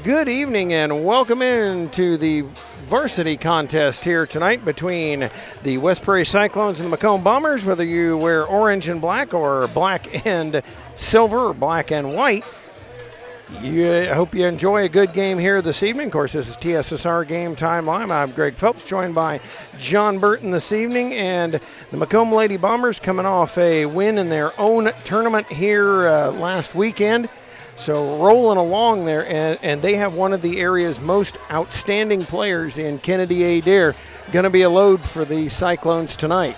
Good evening and welcome in to the varsity contest here tonight between the West Prairie Cyclones and the Macomb Bombers. Whether you wear orange and black or black and silver or black and white, I hope you enjoy a good game here this evening. Of course, this is TSSR Game Time Live. I'm Greg Phelps, joined by John Burton this evening, and the Macomb Lady Bombers coming off a win in their own tournament here last weekend. So rolling along there, and they have one of the area's most outstanding players in Kennedy Adair. Going to be a load for the Cyclones tonight.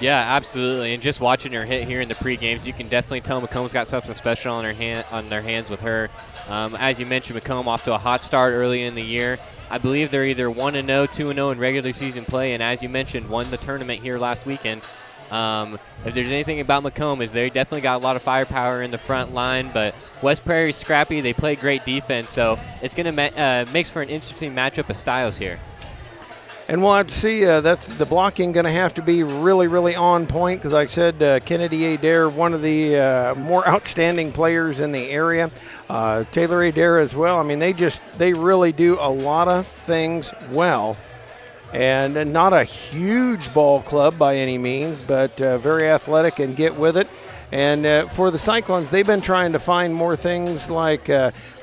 Yeah, absolutely. And just watching her hit here in the pre-games, you can definitely tell Macomb's got something special on their hands with her. As you mentioned, Macomb off to a hot start early in the year. I believe they're either 1-0, 2-0 in regular season play, and as you mentioned, won the tournament here last weekend. If there's anything about Macomb, is they definitely got a lot of firepower in the front line, but West Prairie's scrappy. They play great defense, so it's going to makes for an interesting matchup of styles here. And we'll have to see. That's the blocking going to have to be really, really on point because, like I said, Kennedy Adair, one of the more outstanding players in the area. Taylor Adair as well. I mean, they really do a lot of things well. And not a huge ball club by any means, but very athletic and get with it. And for the Cyclones, they've been trying to find more things like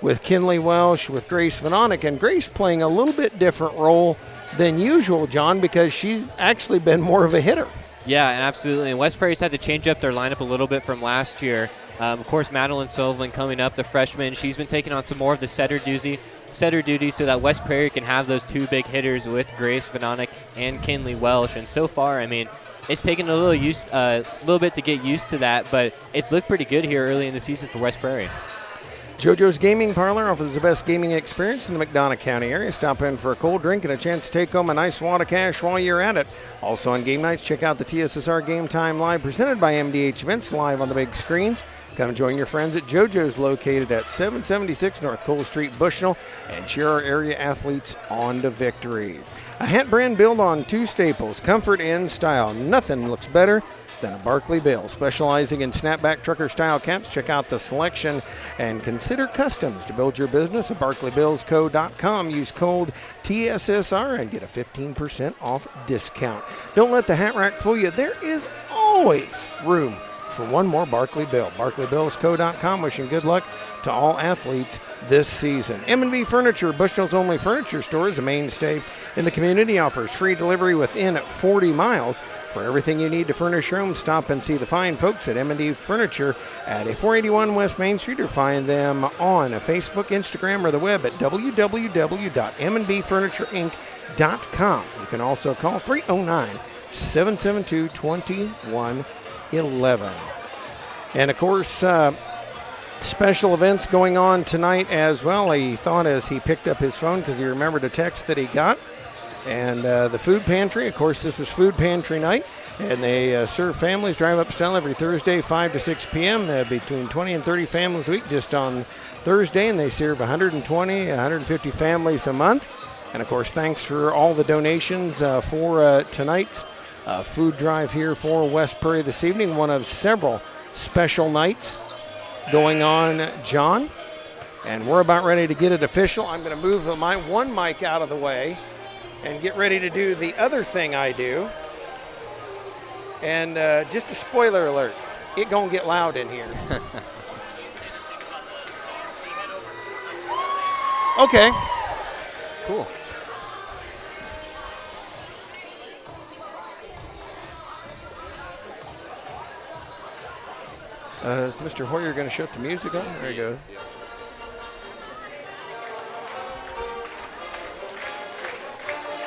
with Kinley Welsh, with Grace Vanonic, and Grace playing a little bit different role than usual, John, because she's actually been more of a hitter. Yeah, absolutely. And West Prairie's had to change up their lineup a little bit from last year. Of course, Madeline Sullivan coming up, the freshman. She's been taking on some more of the setter duty so that West Prairie can have those two big hitters with Grace Vanonic and Kinley Welsh. And so far, I mean, it's taken a little bit to get used to that, but it's looked pretty good here early in the season for West Prairie. JoJo's Gaming Parlor offers the best gaming experience in the McDonough County area. Stop in for a cold drink and a chance to take home a nice wad of cash while you're at it. Also on game nights, check out the TSSR Game Time Live presented by MDH Events live on the big screens. Come join your friends at JoJo's located at 776 North Cole Street, Bushnell, and cheer our area athletes on to victory. A hat brand built on two staples, comfort and style. Nothing looks better than a Barkley Bill. Specializing in snapback trucker style caps, check out the selection and consider customs to build your business at barkleybillsco.com. Use code TSSR and get a 15% off discount. Don't let the hat rack fool you. There is always room for one more Barkley Bill. barkleybillsco.com. Wishing good luck to all athletes this season. M&B Furniture, Bushnell's only furniture store, is a mainstay in the community. Offers free delivery within 40 miles. For everything you need to furnish your home, stop and see the fine folks at M&D Furniture at 481 West Main Street, or find them on Facebook, Instagram, or the web at www.mndfurniturinc.com. You can also call 309-772-2111. And, of course, special events going on tonight as well. He thought as he picked up his phone because he remembered a text that he got. And the food pantry, of course, this was food pantry night, and they serve families, drive up style every Thursday, 5 to 6 p.m. Between 20 and 30 families a week just on Thursday, and they serve 120, 150 families a month. And, of course, thanks for all the donations for tonight's food drive here for West Prairie this evening. One of several special nights going on, John. And we're about ready to get it official. I'm going to move my one mic out of the way and get ready to do the other thing I do. And just a spoiler alert, it gonna get loud in here. Okay. Cool. Is Mr. Hoyer gonna shut the music on? There he goes.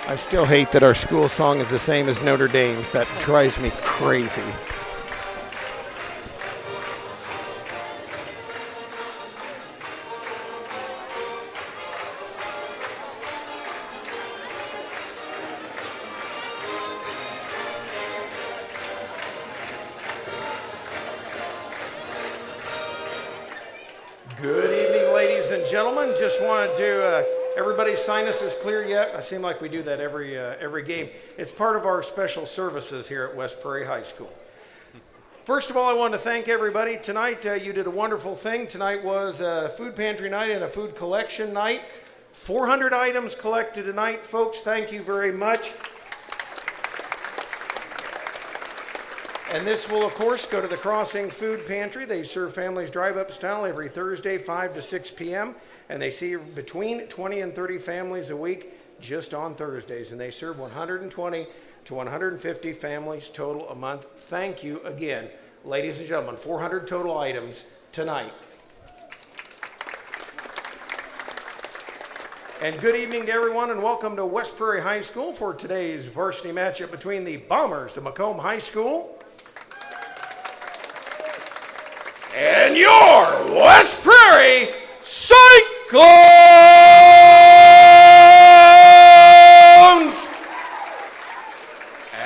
I still hate that our school song is the same as Notre Dame's. That drives me crazy. Good evening, ladies and gentlemen. Just wanted to everybody's sinus is clear yet? I seem like we do that every game. It's part of our special services here at West Prairie High School. First of all, I want to thank everybody. Tonight, you did a wonderful thing. Tonight was a food pantry night and a food collection night. 400 items collected tonight, folks. Thank you very much. And this will, of course, go to the Crossing Food Pantry. They serve families drive-up style every Thursday, 5 to 6 p.m. And they see between 20 and 30 families a week just on Thursdays. And they serve 120 to 150 families total a month. Thank you again, ladies and gentlemen. 400 total items tonight. And good evening to everyone, and welcome to West Prairie High School for today's varsity matchup between the Bombers of Macomb High School and your West Prairie Cyclones!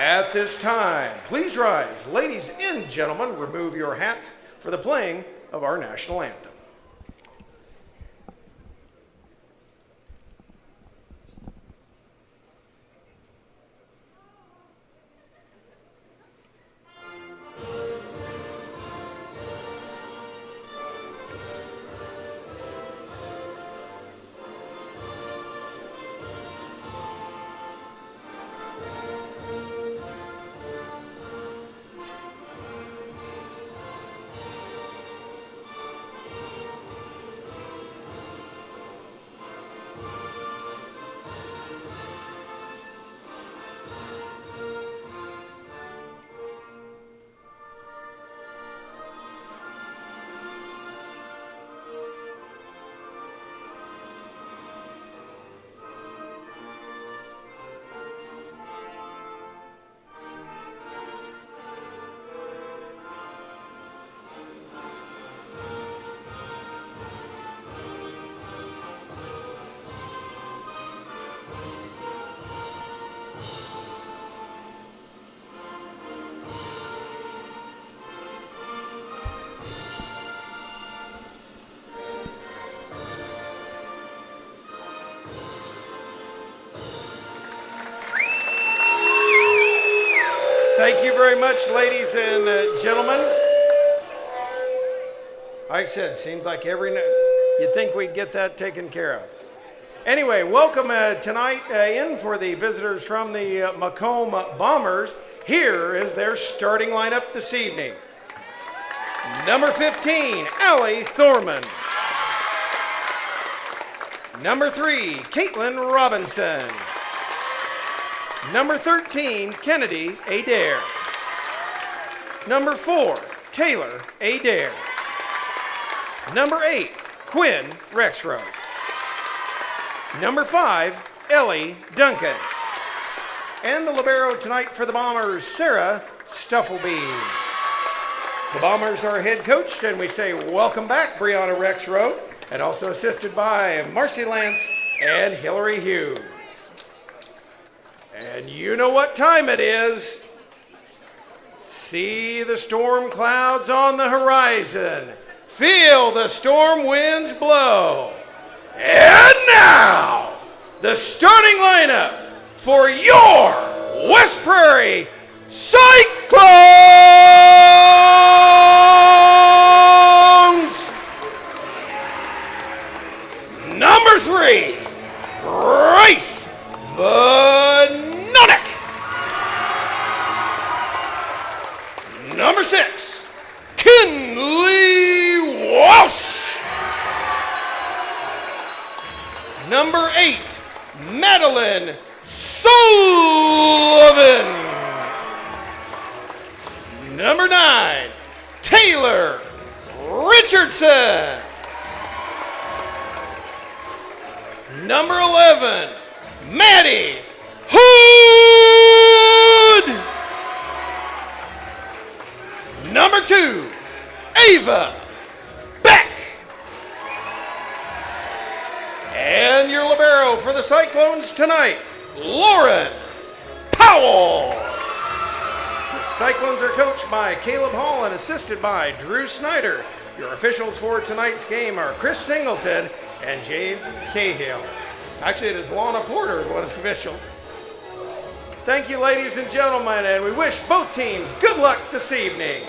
At this time, please rise. Ladies and gentlemen, remove your hats for the playing of our national anthem. Thank you very much, ladies and gentlemen. Like I said, seems like every night you'd think we'd get that taken care of. Anyway, welcome tonight in for the visitors from the Macomb Bombers. Here is their starting lineup this evening. Number 15, Allie Thorman. Number 3, Caitlin Robinson. Number 13, Kennedy Adair. Number 4, Taylor Adair. Number 8, Quinn Rexroth. Number 5, Ellie Duncan. And the libero tonight for the Bombers, Sarah Stuffleby. The Bombers are head coached, and we say welcome back, Brianna Rexroth, and also assisted by Marcy Lance and Hillary Hughes. And you know what time it is. See the storm clouds on the horizon. Feel the storm winds blow. And now, the starting lineup for your West Prairie Cyclones! Number 3, Grace Vanonic. Number 6, Kinley Walsh. Number 8, Madeline Sullivan. Number 9, Taylor Richardson. Number 11, Maddie Hood. Number 2, Ava Beck. And your libero for the Cyclones tonight, Lauren Powell. The Cyclones are coached by Caleb Hall and assisted by Drew Snyder. Your officials for tonight's game are Chris Singleton and James Cahill. Actually, it is Lana Porter, one of the officials. Thank you, ladies and gentlemen, and we wish both teams good luck this evening.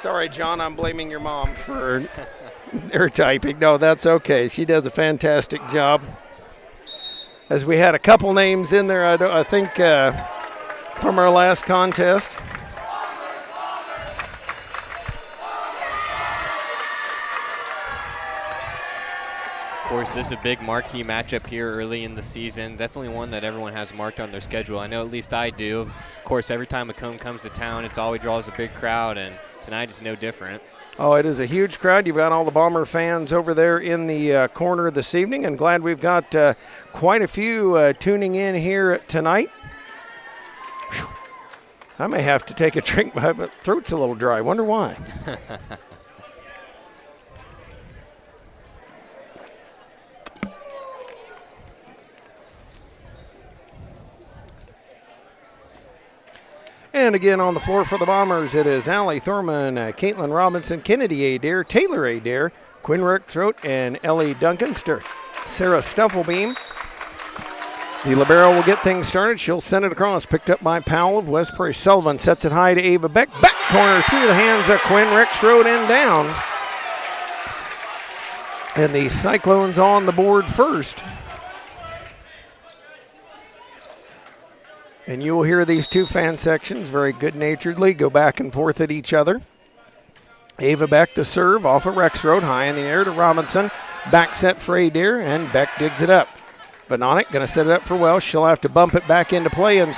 Sorry, John, I'm blaming your mom for her typing. No, that's okay. She does a fantastic job. As we had a couple names in there, I think, from our last contest. Of course, this is a big marquee matchup here early in the season. Definitely one that everyone has marked on their schedule. I know at least I do. Of course, every time Macomb comes to town, it always draws a big crowd, and tonight is no different. Oh, it is a huge crowd. You've got all the Bomber fans over there in the corner this evening, and glad we've got quite a few tuning in here tonight. Whew. I may have to take a drink. My throat's a little dry. Wonder why. And again on the floor for the Bombers, it is Allie Thurman, Caitlin Robinson, Kennedy Adair, Taylor Adair, Quinn Rickthroat, and Ellie Duncan. Sarah Stuffelbeam. The libero will get things started. She'll send it across. Picked up by Powell of West Prairie. Sullivan sets it high to Ava Beck. Back corner through the hands of Quinn Rickthroat and down. And the Cyclones on the board first. And you will hear these two fan sections very good-naturedly go back and forth at each other. Ava Beck to serve off of Rexroad, high in the air to Robinson. Back set for Adair, and Beck digs it up. Vanonic going to set it up for Welsh. She'll have to bump it back into play, and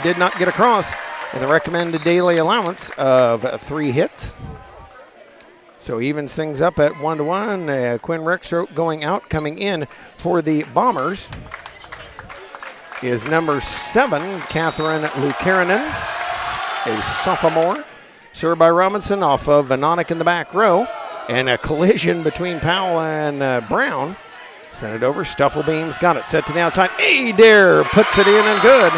did not get across. And the recommended daily allowance of 3 hits. So evens things up at 1-1. Quinn Rexroad going out, coming in for the Bombers is number 7, Catherine Lukarinen, a sophomore. Served by Robinson off of Vanonic in the back row. And a collision between Powell and Brown. Sent it over. Stuffelbeam's got it set to the outside. Adair puts it in and good.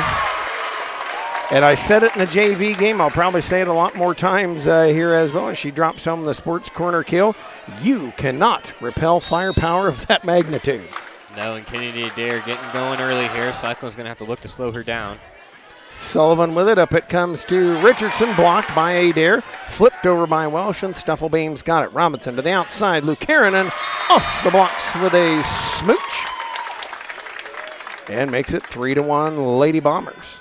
And I said it in the JV game. I'll probably say it a lot more times here as well as she drops home the sports corner kill. You cannot repel firepower of that magnitude. No, and Kennedy Adair getting going early here. Cyclone's going to have to look to slow her down. Sullivan with it. Up it comes to Richardson. Blocked by Adair. Flipped over by Welsh, and Stuffelbeam's got it. Robinson to the outside. Lukarinen off the blocks with a smooch. And makes it 3-1 Lady Bombers.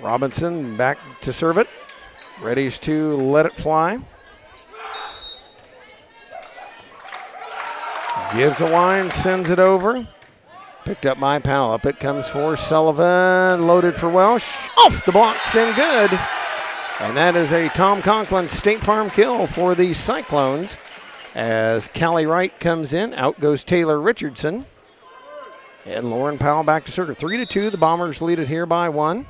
Robinson back to serve it. Readies to let it fly. Gives a line, sends it over. Picked up by Powell. Up it comes for Sullivan. Loaded for Welsh. Off the blocks and good. And that is a Tom Conklin State Farm kill for the Cyclones. As Callie Wright comes in, out goes Taylor Richardson. And Lauren Powell back to serve. 3-2. The Bombers lead it here by 1.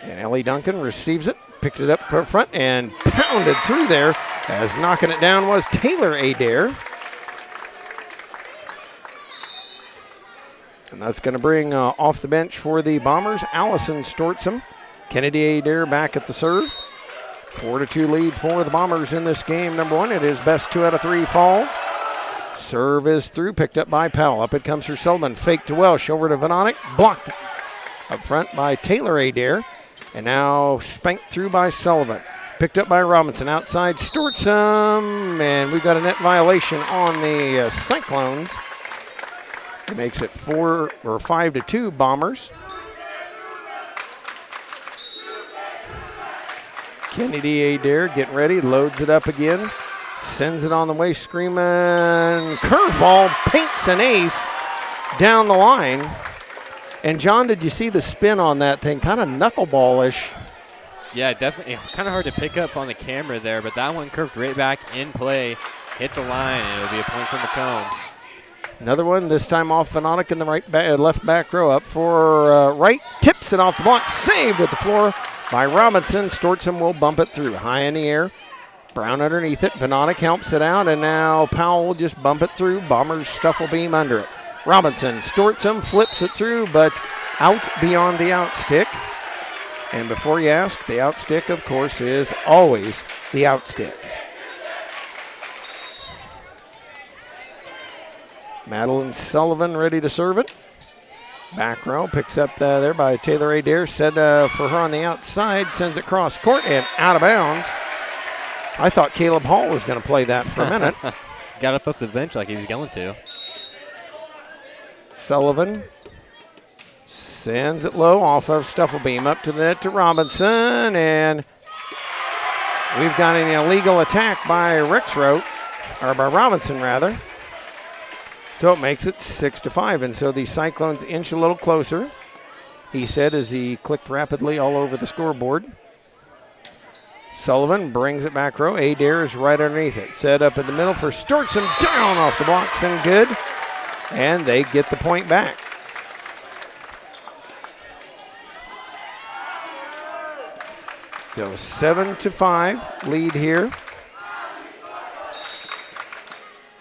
And Ellie Duncan receives it. Picked it up front and pounded through there. As knocking it down was Taylor Adair. And that's going to bring off the bench for the Bombers, Allison Stortzum. Kennedy Adair back at the serve. 4-2 lead for the Bombers in this game. Number 1, it is best 2 out of 3 falls. Serve is through, picked up by Powell. Up it comes for Sullivan. Fake to Welsh, over to Vanonic. Blocked up front by Taylor Adair. And now spanked through by Sullivan. Picked up by Robinson. Outside Stortzum. And we've got a net violation on the Cyclones. It makes it 5-2 Bombers. Kennedy Adair getting ready. Loads it up again. Sends it on the way. Screaming. Curveball. Paints an ace down the line. And, John, did you see the spin on that thing? Kind of knuckleball-ish. Yeah, definitely. Kind of hard to pick up on the camera there, but that one curved right back in play, hit the line, and it'll be a point from Macomb. Another one, this time off Vanonic in the left back row. Up for Wright. Tips it off the block. Saved at the floor by Robinson. Stortzum will bump it through. High in the air. Brown underneath it. Vanonic helps it out, and now Powell will just bump it through. Bombers Stuffelbeam under it. Robinson, Stortzum flips it through, but out beyond the out stick. And before you ask, the out stick, of course, is always the out stick. Madeline Sullivan ready to serve it. Back row picks up there by Taylor Adair. Set for her on the outside. Sends it cross court and out of bounds. I thought Caleb Hall was going to play that for a minute. Got up the bench like he was going to. Sullivan sends it low off of Stufflebeam up to the net to Robinson, and we've got an illegal attack by Rexroth, or by Robinson rather. So it makes it 6-5, and so the Cyclones inch a little closer, he said as he clicked rapidly all over the scoreboard. Sullivan brings it back row. Adair is right underneath it. Set up in the middle for Stortson, down off the blocks and good. And they get the point back. So 7-5 lead here.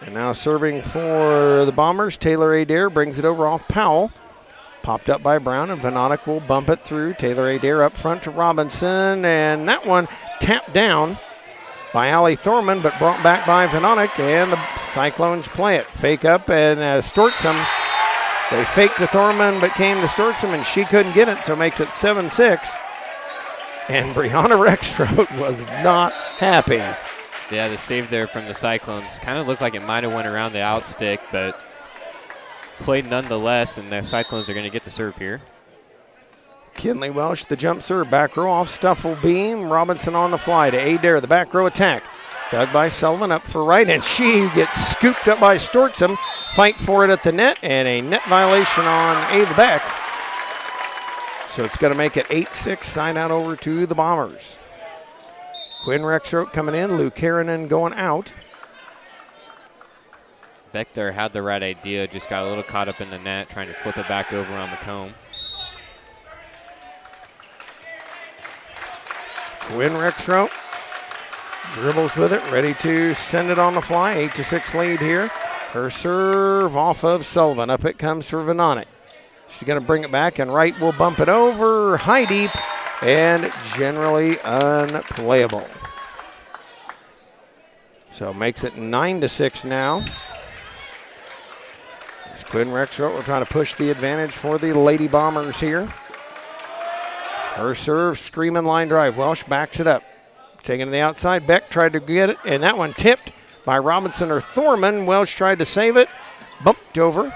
And now serving for the Bombers, Taylor Adair brings it over off Powell. Popped up by Brown, and Venonic will bump it through. Taylor Adair up front to Robinson, and that one tapped down by Allie Thorman, but brought back by Venonic, and the Cyclones play it. Fake up, and Stortson, they faked to Thorman, but came to Stortson, and she couldn't get it, so makes it 7-6. And Brianna Rexroth was not happy. Yeah, the save there from the Cyclones kind of looked like it might have went around the outstick, but played nonetheless, and the Cyclones are going to get the serve here. Kinley Welsh, the jump serve, back row off Stufflebeam. Robinson on the fly to Adair, the back row attack. Dug by Sullivan up for right, and she gets scooped up by Stortson. Fight for it at the net, and a net violation on Ava Beck. So it's going to make it 8-6, side out over to the Bombers. Quinn Rexroth coming in, Lou Karanen going out. Beck there had the right idea, just got a little caught up in the net, trying to flip it back over on Macomb. Quinn Rexroth dribbles with it, ready to send it on the fly. 8-6 lead here. Her serve off of Sullivan. Up it comes for Venonic. She's going to bring it back, and Wright will bump it over. High deep, and generally unplayable. So makes it 9-6 now. As Quinn Rexroth will try to push the advantage for the Lady Bombers here. Her serve, screaming line drive. Welsh backs it up. Taking to the outside. Beck tried to get it, and that one tipped by Robinson or Thorman. Welsh tried to save it. Bumped over.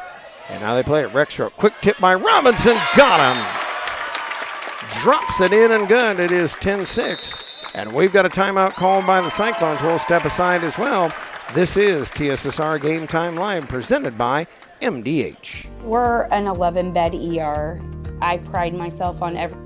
And now they play it. Rexroth. Quick tip by Robinson. Got him. Drops it in and good. It is 10-6. And we've got a timeout called by the Cyclones. We'll step aside as well. This is TSSR Game Time Live, presented by MDH. We're an 11-bed ER. I pride myself on every.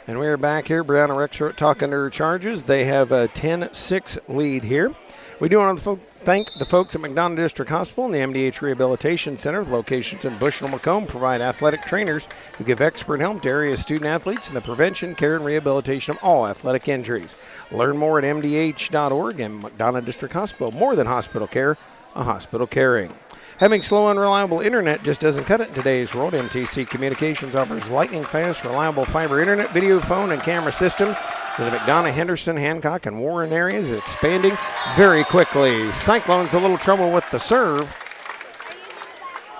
And we are back here. Brianna Rexroth talking to her charges. They have a 10-6 lead here. We do want to thank the folks at McDonough District Hospital and the MDH Rehabilitation Center, locations in Bushnell, Macomb, provide athletic trainers who give expert help to area student athletes in the prevention, care, and rehabilitation of all athletic injuries. Learn more at mdh.org. And McDonough District Hospital, more than hospital care, a hospital caring. Having slow, unreliable internet just doesn't cut it in today's world. MTC Communications offers lightning-fast, reliable fiber internet, video, phone, and camera systems to the McDonough, Henderson, Hancock, and Warren areas, expanding very quickly. Cyclones a little trouble with the serve.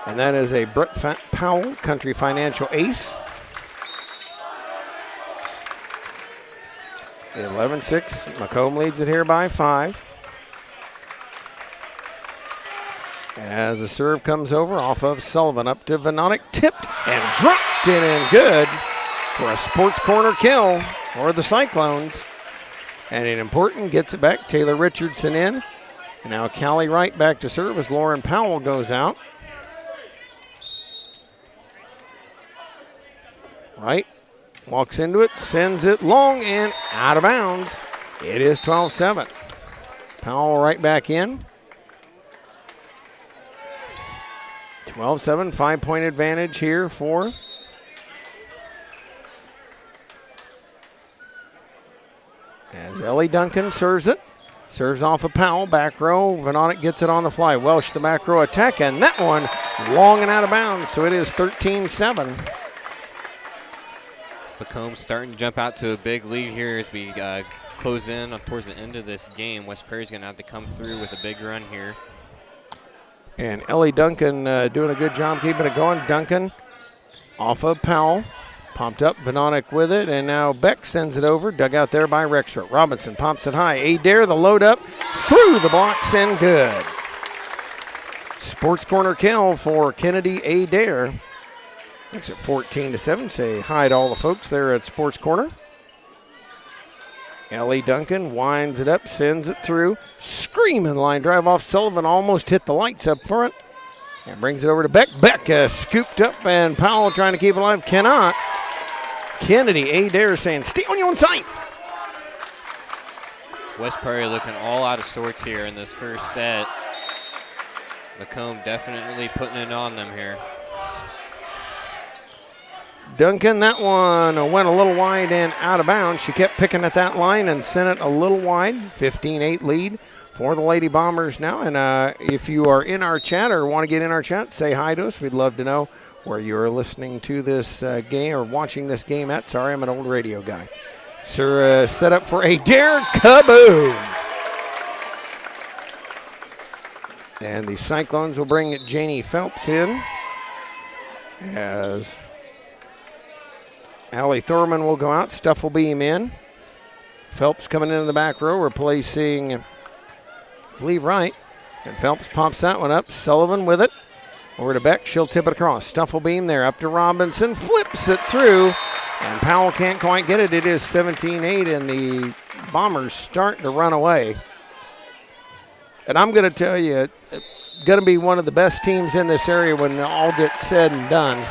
And that is a Brett Powell, Country Financial ace. 11-6. Macomb leads it here by 5. As the serve comes over off of Sullivan up to Venonic, tipped and dropped in and good for a sports corner kill for the Cyclones. And an important gets it back. Taylor Richardson in. And now Callie Wright back to serve as Lauren Powell goes out. Wright walks into it, sends it long and out of bounds. It is 12-7. Powell right back in. 12-7, 5-point advantage here for as Ellie Duncan serves it. Serves off of Powell, back row. Venonic gets it on the fly. Welsh the back row attack, and that one long and out of bounds, so it is 13-7. Macomb starting to jump out to a big lead here as we close in towards the end of this game. West Prairie's going to have to come through with a big run here. And Ellie Duncan doing a good job keeping it going. Duncan off of Powell. Pumped up, Venonic with it, and now Beck sends it over. Dug out there by Rexroth. Robinson pops it high. Adair, the load up, through the blocks and good. Sports corner kill for Kennedy Adair. Makes it 14-7. Say hi to all the folks there at Sports Corner. Ellie Duncan winds it up, sends it through. Screaming line drive off Sullivan, almost hit the lights up front. And brings it over to Beck. Beck scooped up, and Powell trying to keep it alive. Cannot. Kennedy Adair saying, stay on your own side. West Prairie looking all out of sorts here in this first set. Macomb definitely putting it on them here. Duncan, that one went a little wide and out of bounds. She kept picking at that line and sent it a little wide. 15-8 lead for the Lady Bombers now. And if you are in our chat or want to get in our chat, say hi to us. We'd love to know where you're listening to this game or watching this game at. Sorry, I'm an old radio guy. So set up for a dare kaboom. And the Cyclones will bring Janie Phelps in as Allie Thorman will go out. Stuff will beam in. Phelps coming into the back row, replacing, I believe, Wright. And Phelps pops that one up. Sullivan with it. Over to Beck, she'll tip it across. Stufflebeam there, up to Robinson, flips it through, and Powell can't quite get it. It is 17-8, and the Bombers starting to run away. And I'm going to tell you, going to be one of the best teams in this area when all gets said and done.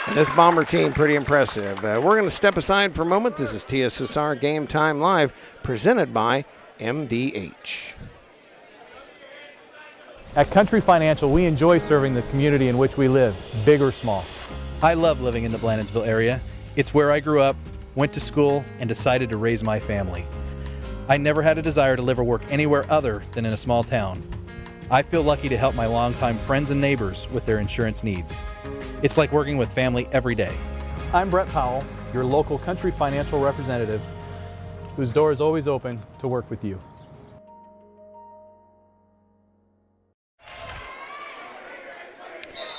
And this Bomber team, pretty impressive. We're going to step aside for a moment. This is TSSR Game Time Live, presented by MDH. At Country Financial, we enjoy serving the community in which we live, big or small. I love living in the Blandonsville area. It's where I grew up, went to school, and decided to raise my family. I never had a desire to live or work anywhere other than in a small town. I feel lucky to help my longtime friends and neighbors with their insurance needs. It's like working with family every day. I'm Brett Powell, your local Country Financial representative, whose door is always open to work with you.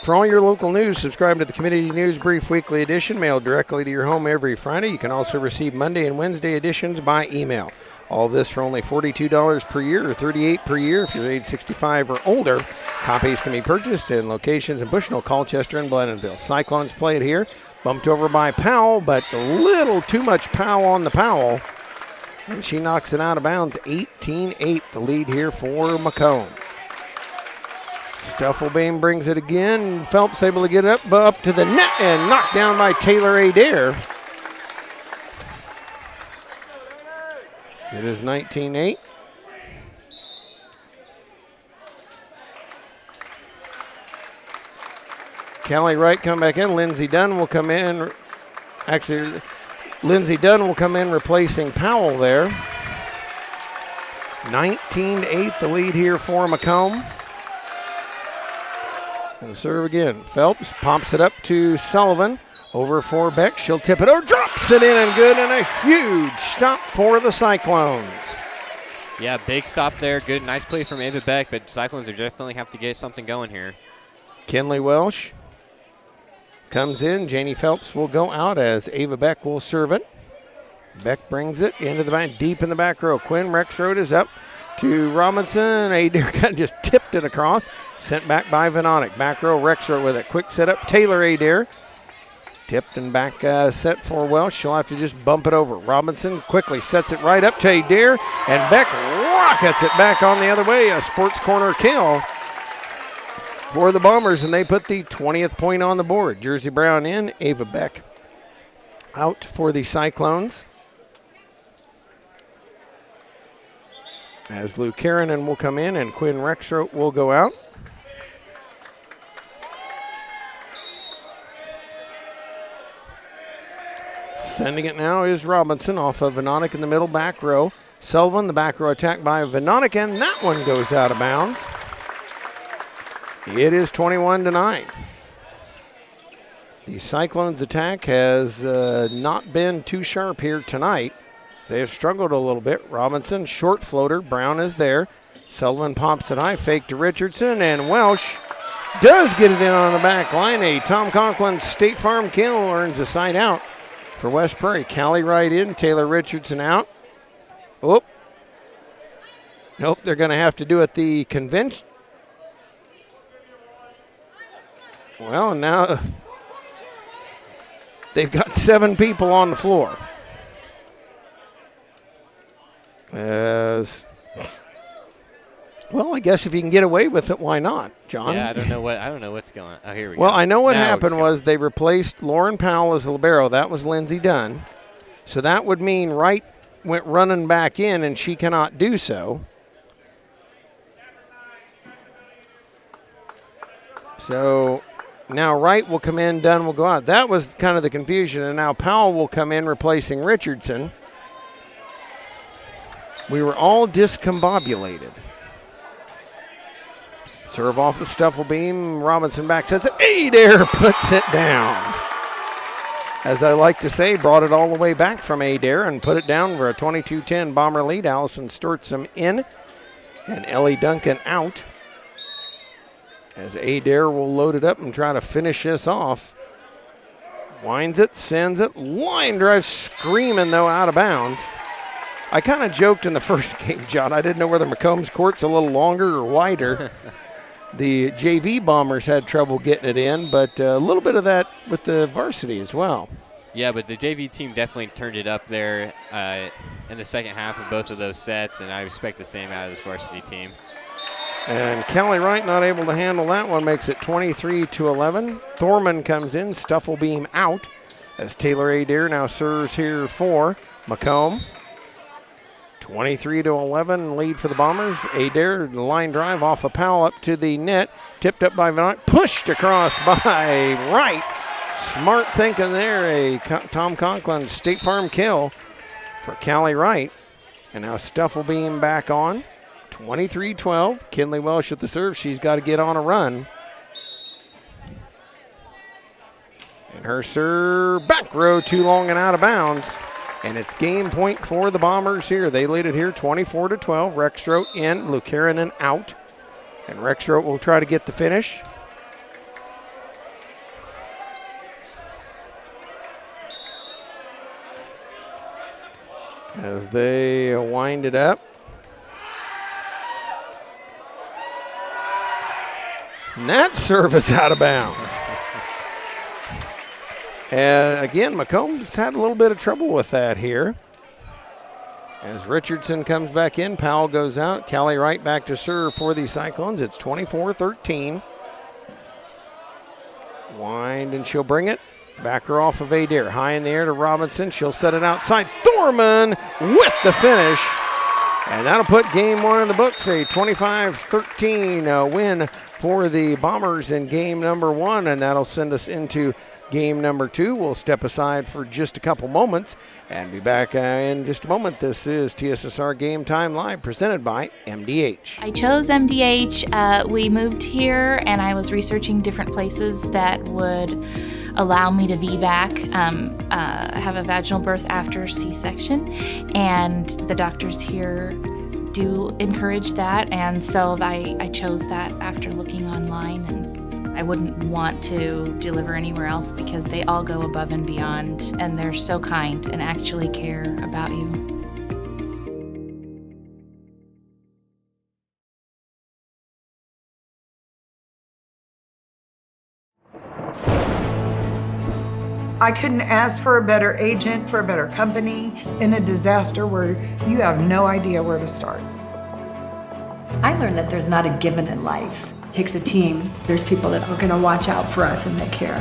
For all your local news, subscribe to the Community News Brief Weekly Edition, mailed directly to your home every Friday. You can also receive Monday and Wednesday editions by email. All this for only $42 per year or $38 per year if you're age 65 or older. Copies can be purchased in locations in Bushnell, Colchester, and Blandonville. Cyclones play it here. Bumped over by Powell, but a little too much Powell on the Powell. And she knocks it out of bounds. 18-8, the lead here for Macomb. Stufflebeam brings it again. Phelps able to get it up to the net and knocked down by Taylor Adair. It is 19-8. Callie Wright come back in. Lindsey Dunn will come in. Actually, Lindsey Dunn will come in replacing Powell there. 19-8, the lead here for Macomb. And serve again. Phelps pops it up to Sullivan. Over for Beck. She'll tip it over. Drops it in and good. And a huge stop for the Cyclones. Yeah, big stop there. Good, nice play from Ava Beck, but Cyclones are definitely have to get something going here. Kinley Welsh comes in. Janie Phelps will go out as Ava Beck will serve it. Beck brings it into the back, deep in the back row. Quinn Rexroth is up to Robinson. Adair just tipped it across. Sent back by Venonic. Back row Rexroth with it. Quick setup. Taylor Adair. Tipped and back set for Welsh. She'll have to just bump it over. Robinson quickly sets it right up to Adair. And Beck rockets it back on the other way. A sports corner kill for the Bombers. And they put the 20th point on the board. Jersey Brown in. Ava Beck out for the Cyclones. As Lou Karanen will come in and Quinn Rexroth will go out. Sending it now is Robinson off of Venonic in the middle back row. Sullivan, the back row attack by Venonic, and that one goes out of bounds. It is 21-9. The Cyclones attack has not been too sharp here tonight. They have struggled a little bit. Robinson, short floater. Brown is there. Sullivan pops it high, fake to Richardson, and Welsh does get it in on the back line. A Tom Conklin State Farm kill earns a side out for West Prairie. Callie right in, Taylor Richardson out. Nope, they're going to have to do it the convention. Well, now they've got 7 people on the floor. Well, I guess if you can get away with it, why not, John? Yeah, I don't know what's going on. Oh, here we go. Well, I know what Now happened was they replaced Lauren Powell as the libero. That was Lindsey Dunn. So that would mean Wright went running back in, and she cannot do so. So now Wright will come in, Dunn will go out. That was kind of the confusion, and now Powell will come in replacing Richardson. We were all discombobulated. Serve off of Stufflebeam. Robinson back sets it. Adair puts it down. As I like to say, brought it all the way back from Adair and put it down for a 22-10 Bomber lead. Allison Sturtsum in and Ellie Duncan out. As Adair will load it up and try to finish this off. Winds it, sends it. Line drive screaming, though, out of bounds. I kind of joked in the first game, John. I didn't know whether Macomb's court's a little longer or wider. The JV Bombers had trouble getting it in, but a little bit of that with the varsity as well. Yeah, but the JV team definitely turned it up there in the second half of both of those sets, and I expect the same out of this varsity team. And Callie Wright not able to handle that one, makes it 23-11. Thorman comes in, Stufflebeam out, as Taylor Adair now serves here for Macomb. 23-11 lead for the Bombers. Adair, line drive off a Powell up to the net. Tipped up by Van Eyck, pushed across by Wright. Smart thinking there. A Tom Conklin State Farm kill for Callie Wright. And now Stufflebeam back on. 23-12. Kinley Welsh at the serve. She's got to get on a run. And her serve back row too long and out of bounds. And it's game point for the Bombers here. They lead it here 24-12. Rexroth in, Lucarinen out. And Rexroth will try to get the finish. As they wind it up. And that serve is out of bounds. And again, Macomb's had a little bit of trouble with that here. As Richardson comes back in, Powell goes out. Callie Wright back to serve for the Cyclones. It's 24-13. Wind and she'll bring it. Back her off of Adair. High in the air to Robinson. She'll set it outside. Thorman with the finish. And that'll put game one in the books. A 25-13 win for the Bombers in game number one. And that'll send us into game number two. We'll step aside for just a couple moments and be back in just a moment. This is TSSR Game Time Live presented by MDH. I chose MDH. We moved here and I was researching different places that would allow me to VBAC, have a vaginal birth after C-section, and the doctors here do encourage that, and so I chose that after looking online, and I wouldn't want to deliver anywhere else because they all go above and beyond, and they're so kind and actually care about you. I couldn't ask for a better agent, for a better company in a disaster where you have no idea where to start. I learned that there's not a given in life. It takes a team. There's people that are going to watch out for us and that care.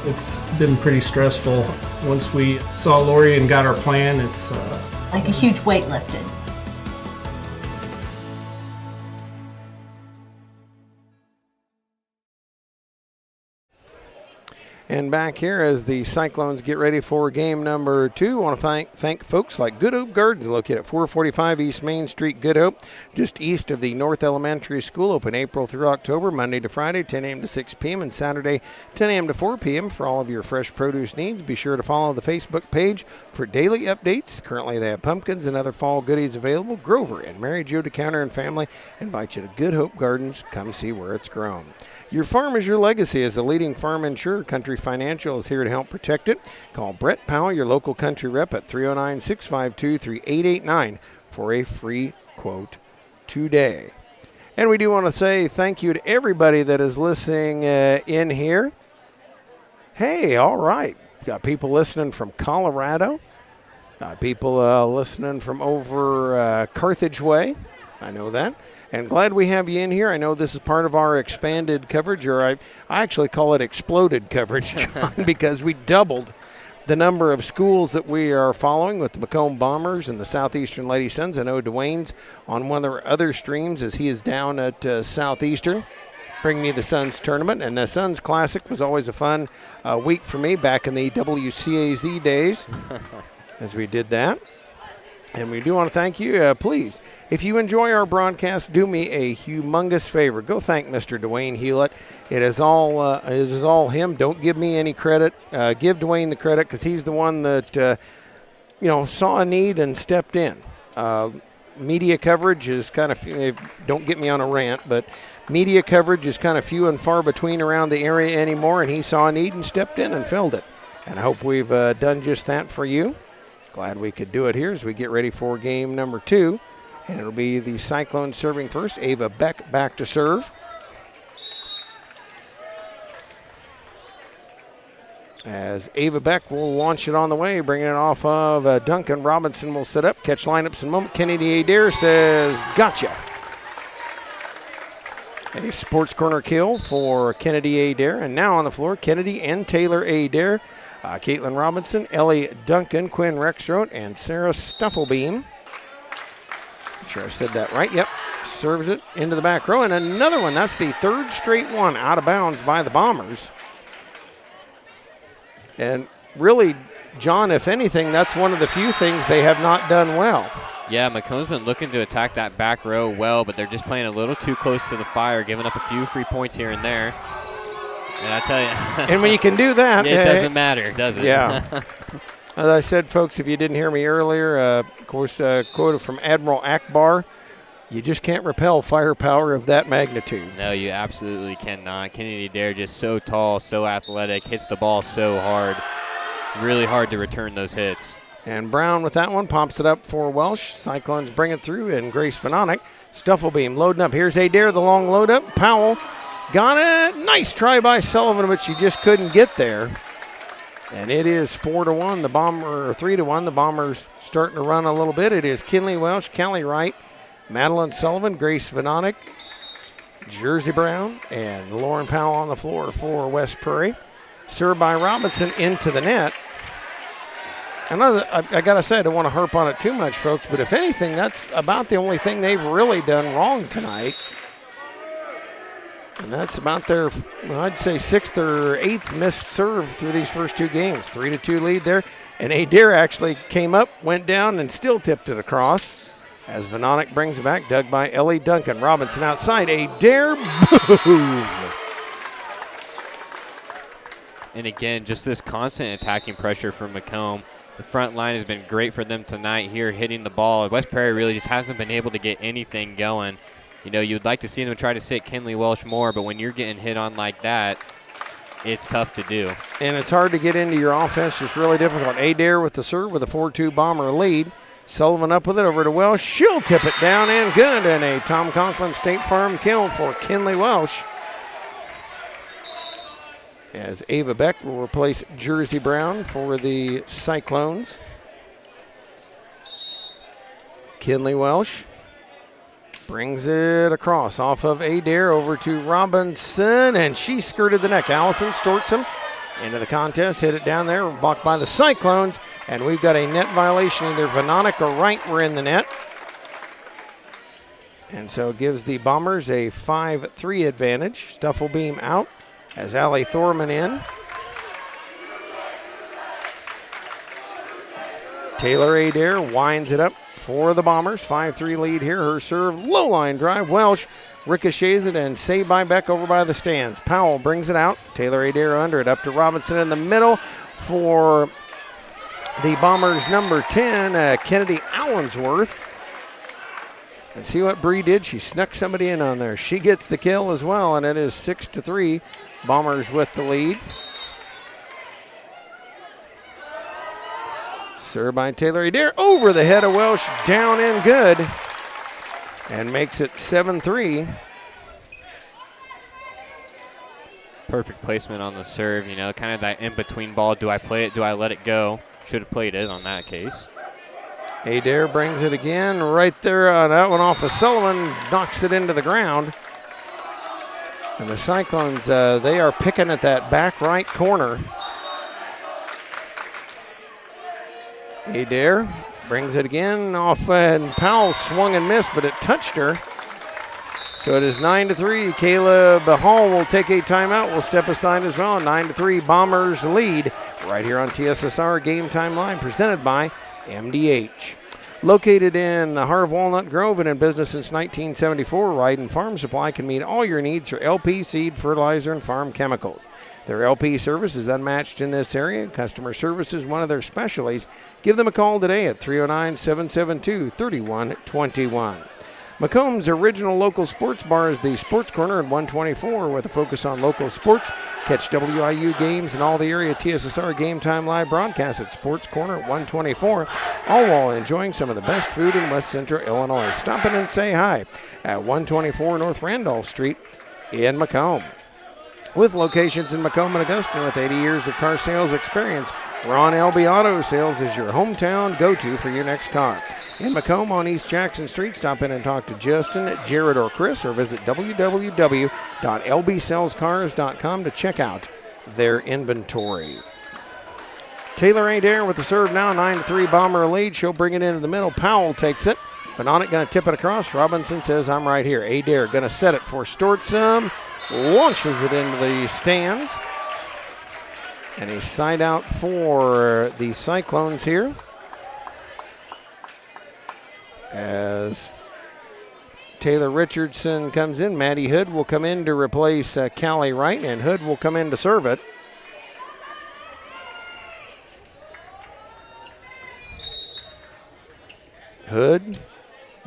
It's been pretty stressful. Once we saw Lori and got our plan, it's like a huge weight lifted. And back here as the Cyclones get ready for game number 2, I want to thank folks like Good Hope Gardens, located at 445 East Main Street, Good Hope, just east of the North Elementary School, open April through October, Monday to Friday, 10 a.m. to 6 p.m., and Saturday, 10 a.m. to 4 p.m. for all of your fresh produce needs. Be sure to follow the Facebook page for daily updates. Currently, they have pumpkins and other fall goodies available. Grover and Mary Jo DeCounter and family invite you to Good Hope Gardens. Come see where it's grown. Your farm is your legacy. As a leading farm insurer, Country Financial is here to help protect it. Call Brett Powell, your local country rep, at 309-652-3889 for a free quote today. And we do want to say thank you to everybody that is listening in here. Hey, all right. Got people listening from Colorado. Got people listening from over Carthage Way. I know that. And glad we have you in here. I know this is part of our expanded coverage, or I actually call it exploded coverage, because we doubled the number of schools that we are following with the Macomb Bombers and the Southeastern Lady Suns. I know Dwayne's on one of our other streams as he is down at Southeastern. Bring me the Suns tournament. And the Suns Classic was always a fun week for me back in the WCAZ days as we did that. And we do want to thank you. Please, if you enjoy our broadcast, do me a humongous favor. Go thank Mr. Dwayne Hulett. It is all him. Don't give me any credit. Give Dwayne the credit, because he's the one that saw a need and stepped in. Media coverage is kind of, don't get me on a rant, but media coverage is kind of few and far between around the area anymore, and he saw a need and stepped in and filled it. And I hope we've done just that for you. Glad we could do it here as we get ready for game number 2. And it'll be the Cyclones serving first. Ava Beck back to serve. As Ava Beck will launch it on the way, bringing it off of Duncan. Robinson will set up. Catch lineups in a moment. Kennedy Adair says, gotcha. A sports corner kill for Kennedy Adair. And now on the floor, Kennedy and Taylor Adair. Caitlin Robinson, Ellie Duncan, Quinn Rexroth, and Sarah Stufflebeam. Make sure I said that right. Yep. Serves it into the back row. And another one. That's the third straight one out of bounds by the Bombers. And really, John, if anything, that's one of the few things they have not done well. Yeah, Macomb's been looking to attack that back row well, but they're just playing a little too close to the fire, giving up a few free points here and there. And I tell you. And when you can do that. It doesn't matter, does it? Yeah. As I said, folks, if you didn't hear me earlier, of course, quoted from Admiral Akbar, you just can't repel firepower of that magnitude. No, you absolutely cannot. Kennedy Adair just so tall, so athletic, hits the ball so hard. Really hard to return those hits. And Brown with that one, pops it up for Welsh. Cyclones bring it through, and Grace Fanonic. Stufflebeam loading up. Here's Adair, the long load up. Powell got it. Nice try by Sullivan, but she just couldn't get there. And it is 4-1. The Bomber, or 3-1. The Bombers starting to run a little bit. It is Kinley Welsh, Kelly Wright, Madeline Sullivan, Grace Vanonic, Jersey Brown, and Lauren Powell on the floor for West Prairie. Served by Robinson into the net. And I got to say, I don't want to harp on it too much, folks, but if anything, that's about the only thing they've really done wrong tonight. And that's about their, I'd say, 6th or 8th missed serve through these first two games. 3-2 lead there. And Adair actually came up, went down, and still tipped it across. As Vanonic brings it back, dug by Ellie Duncan. Robinson outside. Adair, boom! And again, just this constant attacking pressure from Macomb. The front line has been great for them tonight here, hitting the ball. West Prairie really just hasn't been able to get anything going. You know, you'd like to see them try to sit Kinley Welsh more, but when you're getting hit on like that, it's tough to do. And it's hard to get into your offense, just really difficult. Adair with the serve with a 4-2 Bomber lead. Sullivan up with it over to Welsh. She'll tip it down and good. And a Tom Conklin State Farm kill for Kinley Welsh. As Ava Beck will replace Jersey Brown for the Cyclones. Kinley Welsh brings it across off of Adair over to Robinson, and she skirted the neck. Allison Stortson into the contest, hit it down there, blocked by the Cyclones, and we've got a net violation. Either Vanonic or Wright were in the net. And so it gives the Bombers a 5-3 advantage. Stufflebeam out as Allie Thorman in. Taylor Adair winds it up for the Bombers. 5-3 lead here. Her serve, low line drive. Welsh ricochets it and saved by Beck over by the stands. Powell brings it out. Taylor Adair under it. Up to Robinson in the middle for the Bombers' number 10, Kennedy Allensworth. And see what Bree did? She snuck somebody in on there. She gets the kill as well, and it is 6-3. Bombers with the lead. Serve by Taylor Adair over the head of Welsh, down and good, and makes it 7-3. Perfect placement on the serve, you know, kind of that in-between ball. Do I play it? Do I let it go? Should have played it on that case. Adair brings it again right there. That one off of Sullivan, knocks it into the ground. And the Cyclones, they are picking at that back right corner. Adair brings it again off, and Powell swung and missed, but it touched her. So it is 9-3. Caleb Hall will take a timeout. We'll step aside as well. 9-3 Bombers lead right here on TSSR Game Time Live, presented by MDH. Located in the heart of Walnut Grove and in business since 1974, Ryden Farm Supply can meet all your needs for LP seed, fertilizer, and farm chemicals. Their LP service is unmatched in this area. Customer service is one of their specialties. Give them a call today at 309-772-3121. Macomb's original local sports bar is the Sports Corner at 124 with a focus on local sports. Catch WIU games and all the area TSSR Game Time Live broadcasts at Sports Corner at 124, all while enjoying some of the best food in West Central Illinois. Stop in and say hi at 124 North Randolph Street in Macomb. With locations in Macomb and Augusta with 80 years of car sales experience, Ron LB Auto Sales is your hometown go-to for your next car. In Macomb on East Jackson Street, stop in and talk to Justin, Jared, or Chris, or visit www.lbsalescars.com to check out their inventory. Taylor Adair with the serve now, 9-3 Bomber lead. She'll bring it into the middle. Powell takes it. Benonic going to tip it across. Robinson says, I'm right here. Adair going to set it for Stortzum. Launches it into the stands. And a side out for the Cyclones here, as Taylor Richardson comes in. Maddie Hood will come in to replace Callie Wright, and Hood will come in to serve it. Hood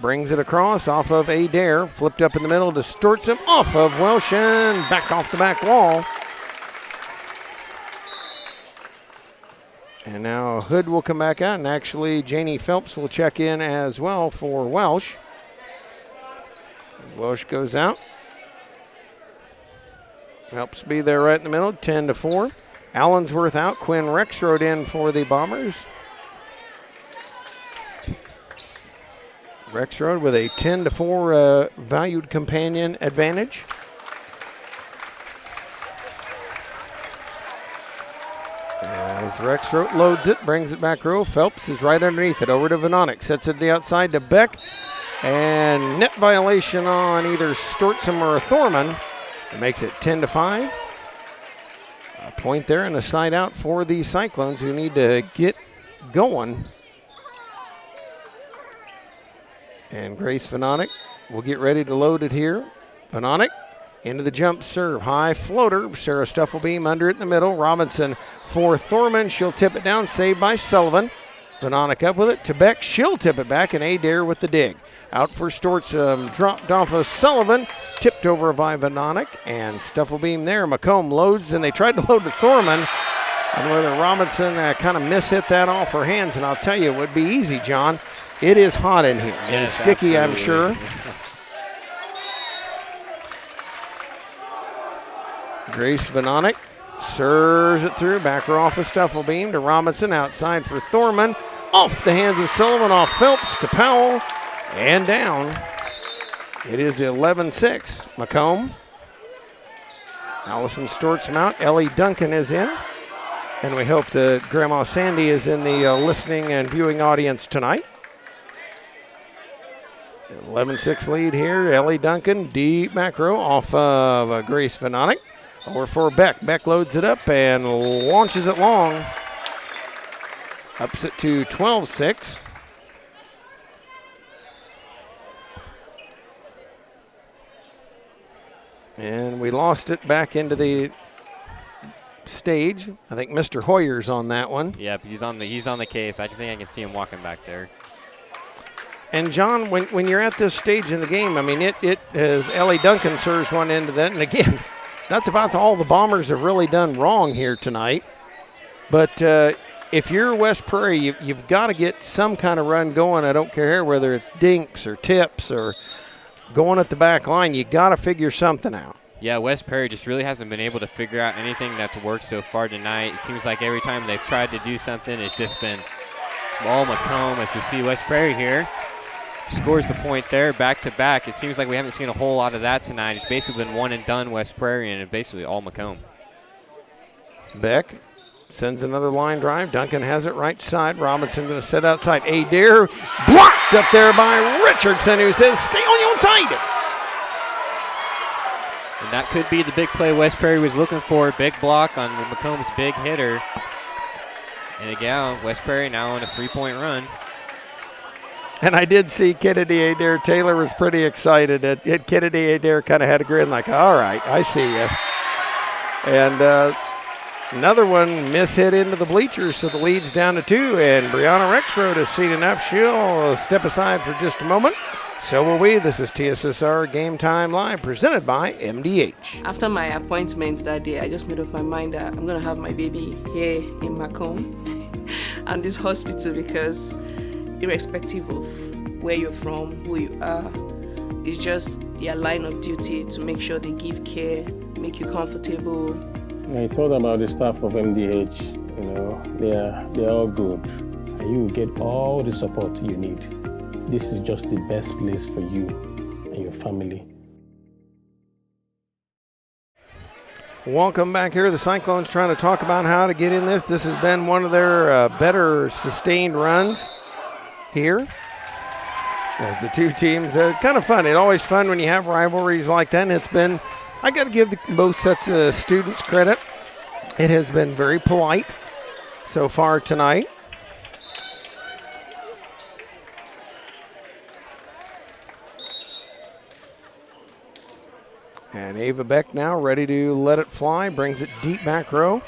brings it across off of Adair, flipped up in the middle to Stortzum, off of Welsh, and back off the back wall. And now Hood will come back out, and actually Janie Phelps will check in as well for Welsh. Welsh goes out. Phelps be there right in the middle, 10-4. Allensworth out. Quinn Rexroad in for the Bombers. Rexroad with a 10-4 valued companion advantage. As Rexroad loads it, brings it back row. Phelps is right underneath it, over to Benonic. Sets it to the outside to Beck. And net violation on either Stortzum or Thorman. It makes it 10-5. A point there and a side out for the Cyclones, who need to get going. And Grace Benonic will get ready to load it here. Benonic into the jump serve. High floater. Sarah Stuffelbeam under it in the middle. Robinson for Thorman. She'll tip it down. Saved by Sullivan. Benonic up with it. To Beck. She'll tip it back. And Adair with the dig. Out for Stortzum. Dropped off of Sullivan. Tipped over by Benonic. And Stuffelbeam there. Macomb loads. And they tried to load to Thorman. And whether Robinson kind of mishit that off her hands. And I'll tell you, it would be easy, John. It is hot in here. And yes, sticky, absolutely. I'm sure. Grace Benonic serves it through. Back row off of Stuffelbeam to Robinson. Outside for Thorman. Off the hands of Sullivan. Off Phelps to Powell. And down. It is 11-6. Macomb. Allison Stortzum out. Ellie Duncan is in. And we hope that Grandma Sandy is in the listening and viewing audience tonight. 11-6 lead here. Ellie Duncan, deep back row off of Grace Benonic. Over for Beck. Beck loads it up and launches it long. Ups it to 12-6. And we lost it back into the stage. I think Mr. Hoyer's on that one. Yep, he's on the case. I think I can see him walking back there. And John, when you're at this stage in the game, I mean, it as Ellie Duncan serves one into that, and again, that's about all the Bombers have really done wrong here tonight. But if you're West Prairie, you've got to get some kind of run going. I don't care whether it's dinks or tips or going at the back line. You got to figure something out. Yeah, West Prairie just really hasn't been able to figure out anything that's worked so far tonight. It seems like every time they've tried to do something, it's just been all Macomb, as we see West Prairie here. Scores the point there, back-to-back. It seems like we haven't seen a whole lot of that tonight. It's basically been one and done West Prairie, and it's basically all Macomb. Beck sends another line drive. Duncan has it right side. Robinson going to set outside. Adair blocked up there by Richardson, who says, stay on your own side. And that could be the big play West Prairie was looking for. Big block on Macomb's big hitter. And again, West Prairie now on a 3-point run. And I did see Kennedy Adair. Taylor was pretty excited. Kennedy Adair kind of had a grin like, all right, I see you. And another one mishit into the bleachers, so the lead's down to 2. And Brianna Rexroad has seen enough. She'll step aside for just a moment. So will we. This is TSSR Game Time Live, presented by MDH. After my appointment that day, I just made up my mind that I'm going to have my baby here in Macomb and this hospital, because irrespective of where you're from, who you are, it's just their line of duty to make sure they give care, make you comfortable. I told about the staff of MDH, they're all good. And you will get all the support you need. This is just the best place for you and your family. Welcome back here. The Cyclones trying to talk about how to get in this. This has been one of their better sustained runs here. As the two teams, kind of fun. It's always fun when you have rivalries like that. And it's been, I got to give both sets of students credit. It has been very polite so far tonight. And Ava Beck now ready to let it fly. Brings it deep back row.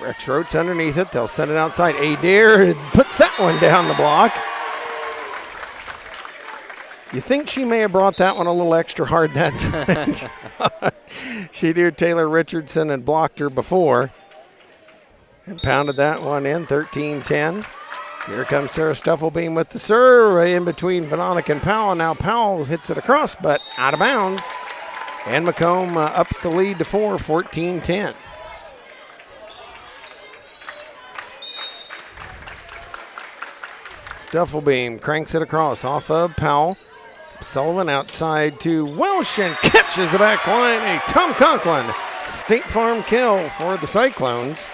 Rex Rote's underneath it. They'll send it outside. Adair puts that one down the block. You think she may have brought that one a little extra hard that time. She knew Taylor Richardson had blocked her before. And pounded that one in, 13-10. Here comes Sarah Stuffelbeam with the serve in between Veronica and Powell. Now Powell hits it across, but out of bounds. And Macomb ups the lead to 4, 14-10. Stuffelbeam cranks it across off of Powell. Sullivan outside to Welsh and catches the back line. A Tom Conklin State Farm kill for the Cyclones.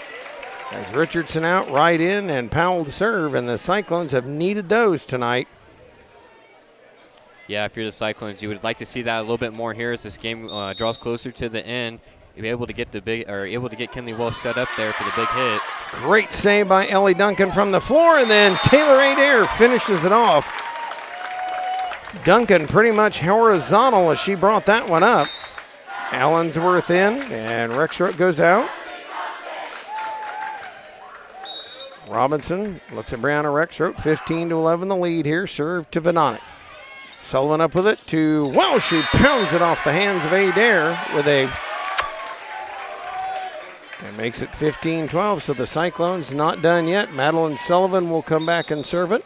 As Richardson out right in and Powell to serve, and the Cyclones have needed those tonight. Yeah, if you're the Cyclones, you would like to see that a little bit more here as this game draws closer to the end. You'll be able to get Kenley Welsh set up there for the big hit. Great save by Ellie Duncan from the floor, and then Taylor Adair finishes it off. Duncan pretty much horizontal as she brought that one up. Allensworth in, and Rexroth goes out. Robinson looks at Brianna Rexroth, 15-11 the lead here, serve to Venonic. Sullivan up with it to Welsh, who pounds it off the hands of Adair with and makes it 15-12, so the Cyclones not done yet. Madeline Sullivan will come back and serve it.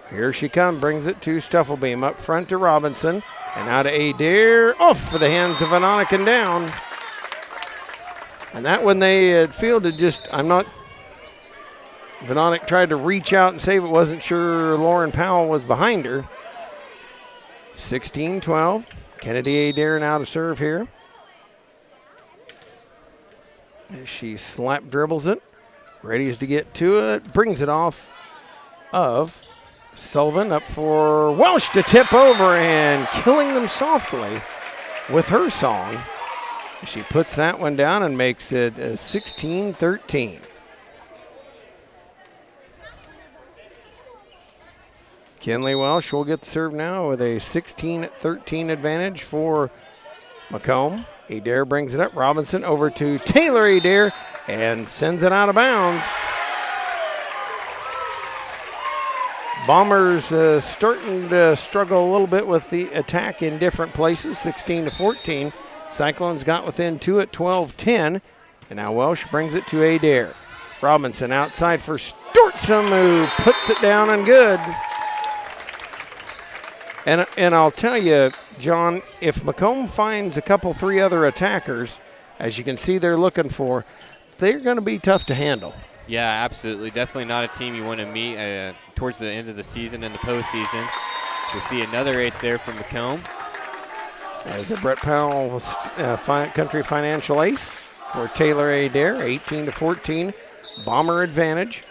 Here she comes, brings it to Stuffelbeam, up front to Robinson, and out to Adair, off for the hands of Venonic and down. And that one they had fielded Venonic tried to reach out and save it, wasn't sure Lauren Powell was behind her. 16-12, Kennedy Adair now to serve here. As she slap dribbles it, ready to get to it, brings it off of Sullivan, up for Welsh to tip over and killing them softly with her song. She puts that one down and makes it 16-13. Kinley Welsh will get the serve now with a 16-13 advantage for Macomb. Adair brings it up. Robinson over to Taylor Adair and sends it out of bounds. Bombers starting to struggle a little bit with the attack in different places, 16-14. Cyclones got within 2 at 12-10, and now Welsh brings it to Adair. Robinson outside for Stortsom, who puts it down and good. And I'll tell you, John, if Macomb finds a couple, 3 other attackers, as you can see they're looking for, they're going to be tough to handle. Yeah, absolutely. Definitely not a team you want to meet towards the end of the season and the postseason. We'll see another ace there from Macomb. As a Brett Powell Country Financial ace for Taylor Adair, 18-14, Bomber advantage.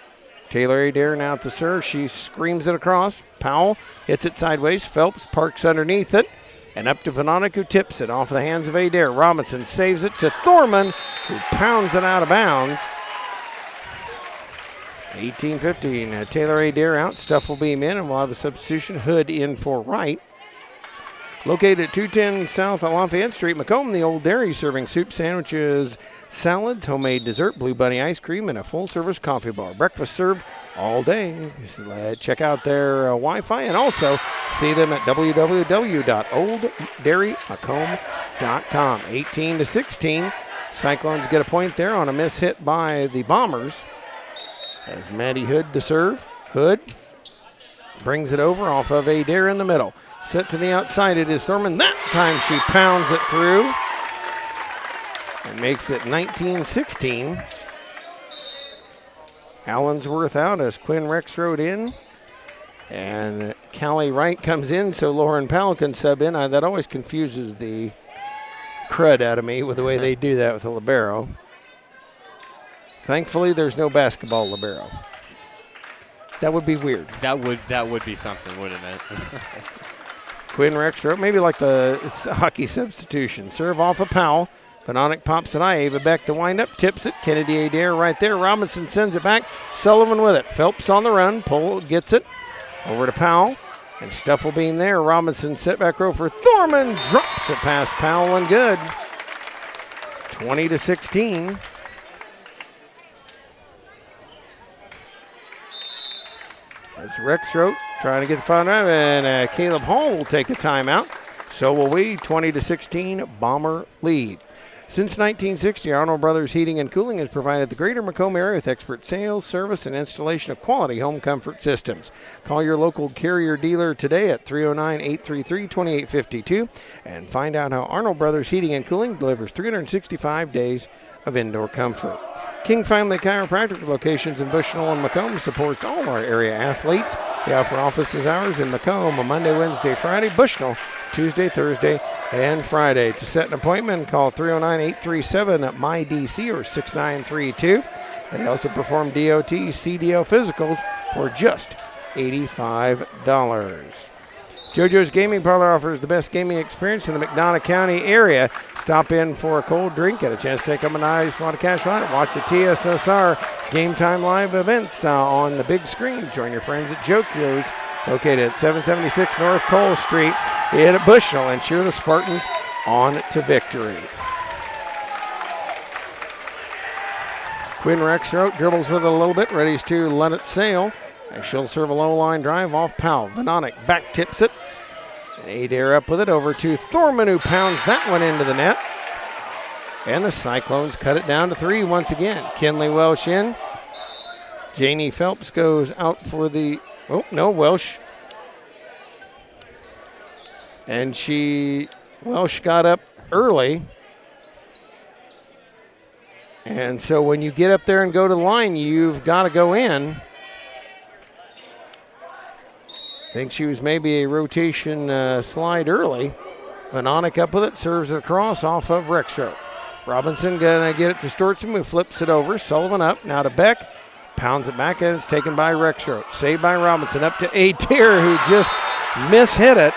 Taylor Adair now at the serve. She screams it across. Powell hits it sideways. Phelps parks underneath it. And up to Vononik, who tips it off the hands of Adair. Robinson saves it to Thorman, who pounds it out of bounds. 18-15. Taylor Adair out. Stuff will beam in, and we'll have a substitution. Hood in for Wright. Located at 210 South Lafayette Street, Macomb, the Old Dairy, serving soup, sandwiches, salads, homemade dessert, Blue Bunny ice cream, and a full-service coffee bar. Breakfast served all day. Check out their Wi-Fi and also see them at www.olddairymacomb.com. 18-16. Cyclones get a point there on a miss hit by the Bombers. As Maddie Hood to serve. Hood brings it over off of Adair in the middle. Set to the outside, it is Thurman. That time she pounds it through and makes it 19-16. Allensworth out as Quinn Rexroad in. And Callie Wright comes in so Lauren Powell can sub in. That always confuses the crud out of me with the way they do that with a libero. Thankfully, there's no basketball libero. That would be weird. That would be something, wouldn't it? Quinn Rexroad, maybe like it's a hockey substitution. Serve off of Powell. Bononik pops it high. Ava Beck to wind up. Tips it. Kennedy Adair right there. Robinson sends it back. Sullivan with it. Phelps on the run. Pull gets it. Over to Powell. And Stuff will beam there. Robinson set back row for Thorman. Drops it past Powell and good. 20-16. As Rexroad trying to get the final drive, and Caleb Hall will take a timeout. So will we. 20-16, Bomber lead. Since 1960, Arnold Brothers Heating and Cooling has provided the greater Macomb area with expert sales, service, and installation of quality home comfort systems. Call your local Carrier dealer today at 309-833-2852 and find out how Arnold Brothers Heating and Cooling delivers 365 days of indoor comfort. King Family Chiropractic locations in Bushnell and Macomb supports all our area athletes. They offer offices hours in Macomb on Monday, Wednesday, Friday, Bushnell, Tuesday, Thursday, and Friday. To set an appointment, call 309-837-MyDC or 6932. They also perform DOT, CDL physicals for just $85. JoJo's Gaming Parlor offers the best gaming experience in the McDonough County area. Stop in for a cold drink, get a chance to take home a nice wad of cash on it. Watch the TSSR Game Time live events on the big screen. Join your friends at Jokios, located at 776 North Cole Street in Bushnell, and cheer the Spartans on to victory. Quinn Rexroad dribbles with it a little bit, ready to let it sail. And she'll serve a low line drive off Powell. Vononik back tips it. And Adair up with it over to Thorman, who pounds that one into the net. And the Cyclones cut it down to 3 once again. Kinley Welsh in. Janie Phelps goes out for the, Welsh. And Welsh got up early. And so when you get up there and go to the line, you've got to go in. I think she was maybe a rotation slide early. Vononik up with it, serves it across off of Rexroad. Robinson gonna get it to Stortson, who flips it over. Sullivan up, now to Beck. Pounds it back, and it's taken by Rexroad. Saved by Robinson, up to Adair, who just mishit it.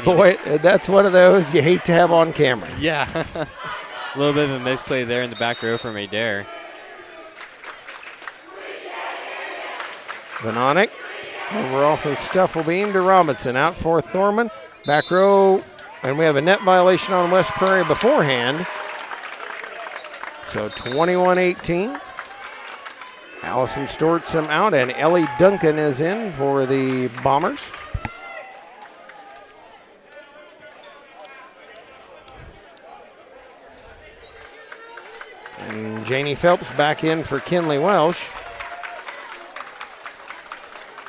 Boy, that's one of those you hate to have on camera. Yeah. A little bit of a misplay there in the back row from Adair. Vanonic over off of Stufflebeam to Robinson. Out for Thorman. Back row. And we have a net violation on West Prairie beforehand. So 21-18. Allison Stortzum out, and Ellie Duncan is in for the Bombers. And Janie Phelps back in for Kinley Welsh.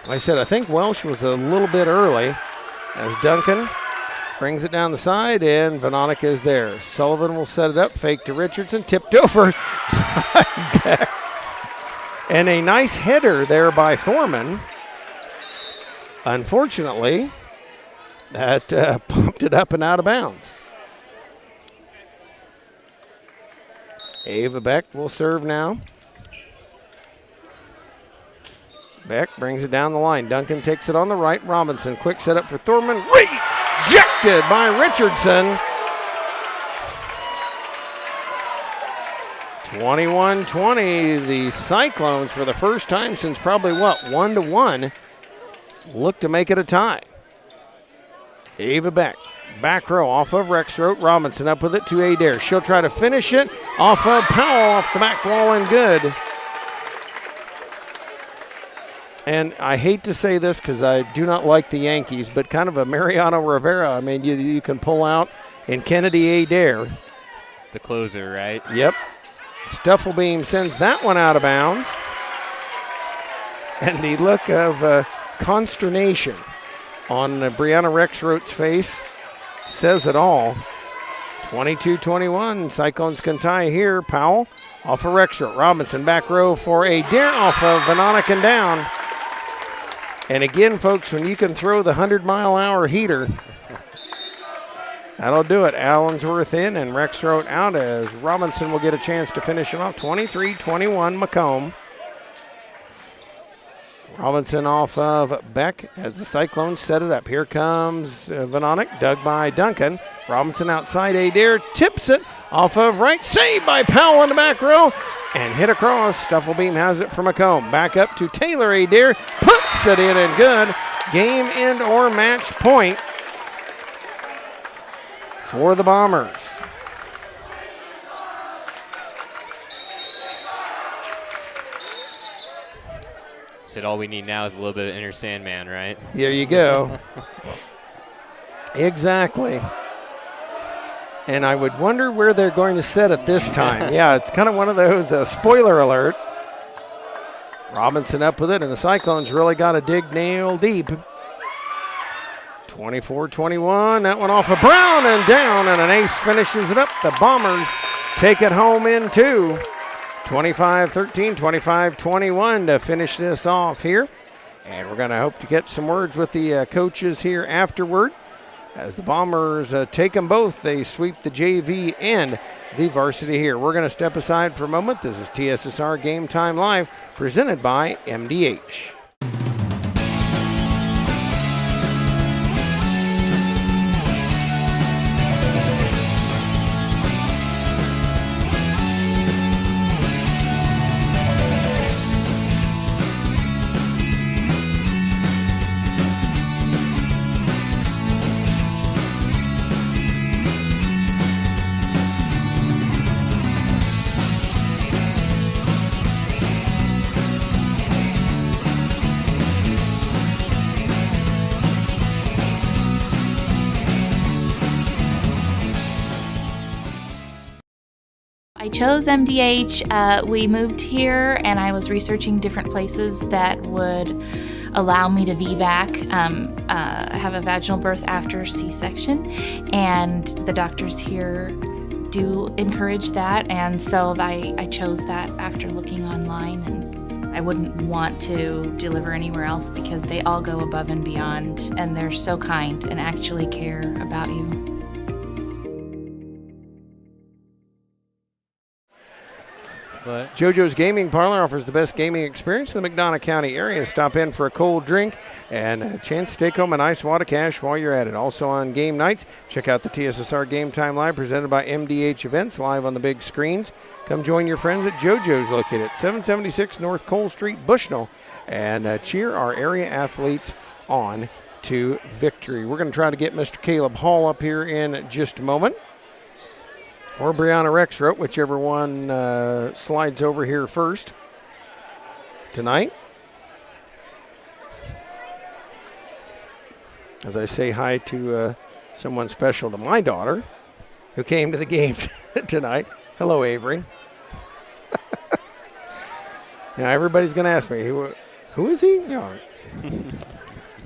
Like I said, I think Welsh was a little bit early as Duncan brings it down the side, and Vanonic is there. Sullivan will set it up, fake to Richardson, tipped over. And a nice header there by Thorman. Unfortunately, that pumped it up and out of bounds. Ava Beck will serve now. Beck brings it down the line. Duncan takes it on the right. Robinson, quick setup for Thorman. Rejected by Richardson. 21-20, the Cyclones, for the first time since probably, 1-1, look to make it a tie. Ava Beck, back row off of Rexroth. Robinson up with it to Adair. She'll try to finish it off of Powell, off the back wall and good. And I hate to say this because I do not like the Yankees, but kind of a Mariano Rivera. I mean, you can pull out in Kennedy Adair. The closer, right? Yep. Stufflebeam sends that one out of bounds. And the look of consternation on Brianna Rexroth's face says it all. 22-21, Cyclones can tie here. Powell off of Rexroth. Robinson back row for a dare off of Vanonic and down. And again, folks, when you can throw the 100-mile-an-hour heater, that'll do it. Allensworth in and Rexroth out as Robinson will get a chance to finish it off. 23-21 Macomb. Robinson off of Beck as the Cyclones set it up. Here comes Vanonic, dug by Duncan. Robinson outside Adair, tips it off of right. Saved by Powell in the back row and hit across. Stufflebeam has it for Macomb. Back up to Taylor Adair, puts it in and good. Game end or match point for the Bombers. Said all we need now is a little bit of inner Sandman, right? There you go. Exactly. And I would wonder where they're going to set it this time. Yeah, it's kind of one of those spoiler alert. Robinson up with it, and the Cyclones really got to dig nail deep. 24-21, that one off of Brown and down, and an ace finishes it up. The Bombers take it home in two. 25-13, 25-21 to finish this off here. And we're going to hope to get some words with the coaches here afterward. As the Bombers take them both, they sweep the JV and the varsity here. We're going to step aside for a moment. This is TSSR Game Time Live, presented by MDH. I chose MDH. We moved here and I was researching different places that would allow me to VBAC, have a vaginal birth after C-section, and the doctors here do encourage that, and so I chose that after looking online, and I wouldn't want to deliver anywhere else because they all go above and beyond, and they're so kind and actually care about you. But JoJo's Gaming Parlor offers the best gaming experience in the McDonough County area. Stop in for a cold drink and a chance to take home a nice wad of cash while you're at it. Also on game nights, check out the TSSR Game Time Live presented by MDH Events, live on the big screens. come join your friends at JoJo's, located at 776 North Cole Street, Bushnell, and cheer our area athletes on to victory. We're going to try to get Mr. Caleb Hall up here in just a moment, or Brianna Rexroth, whichever one slides over here first tonight. As I say hi to someone special to my daughter who came to the game tonight. Hello, Avery. Now, everybody's going to ask me, who is he? No.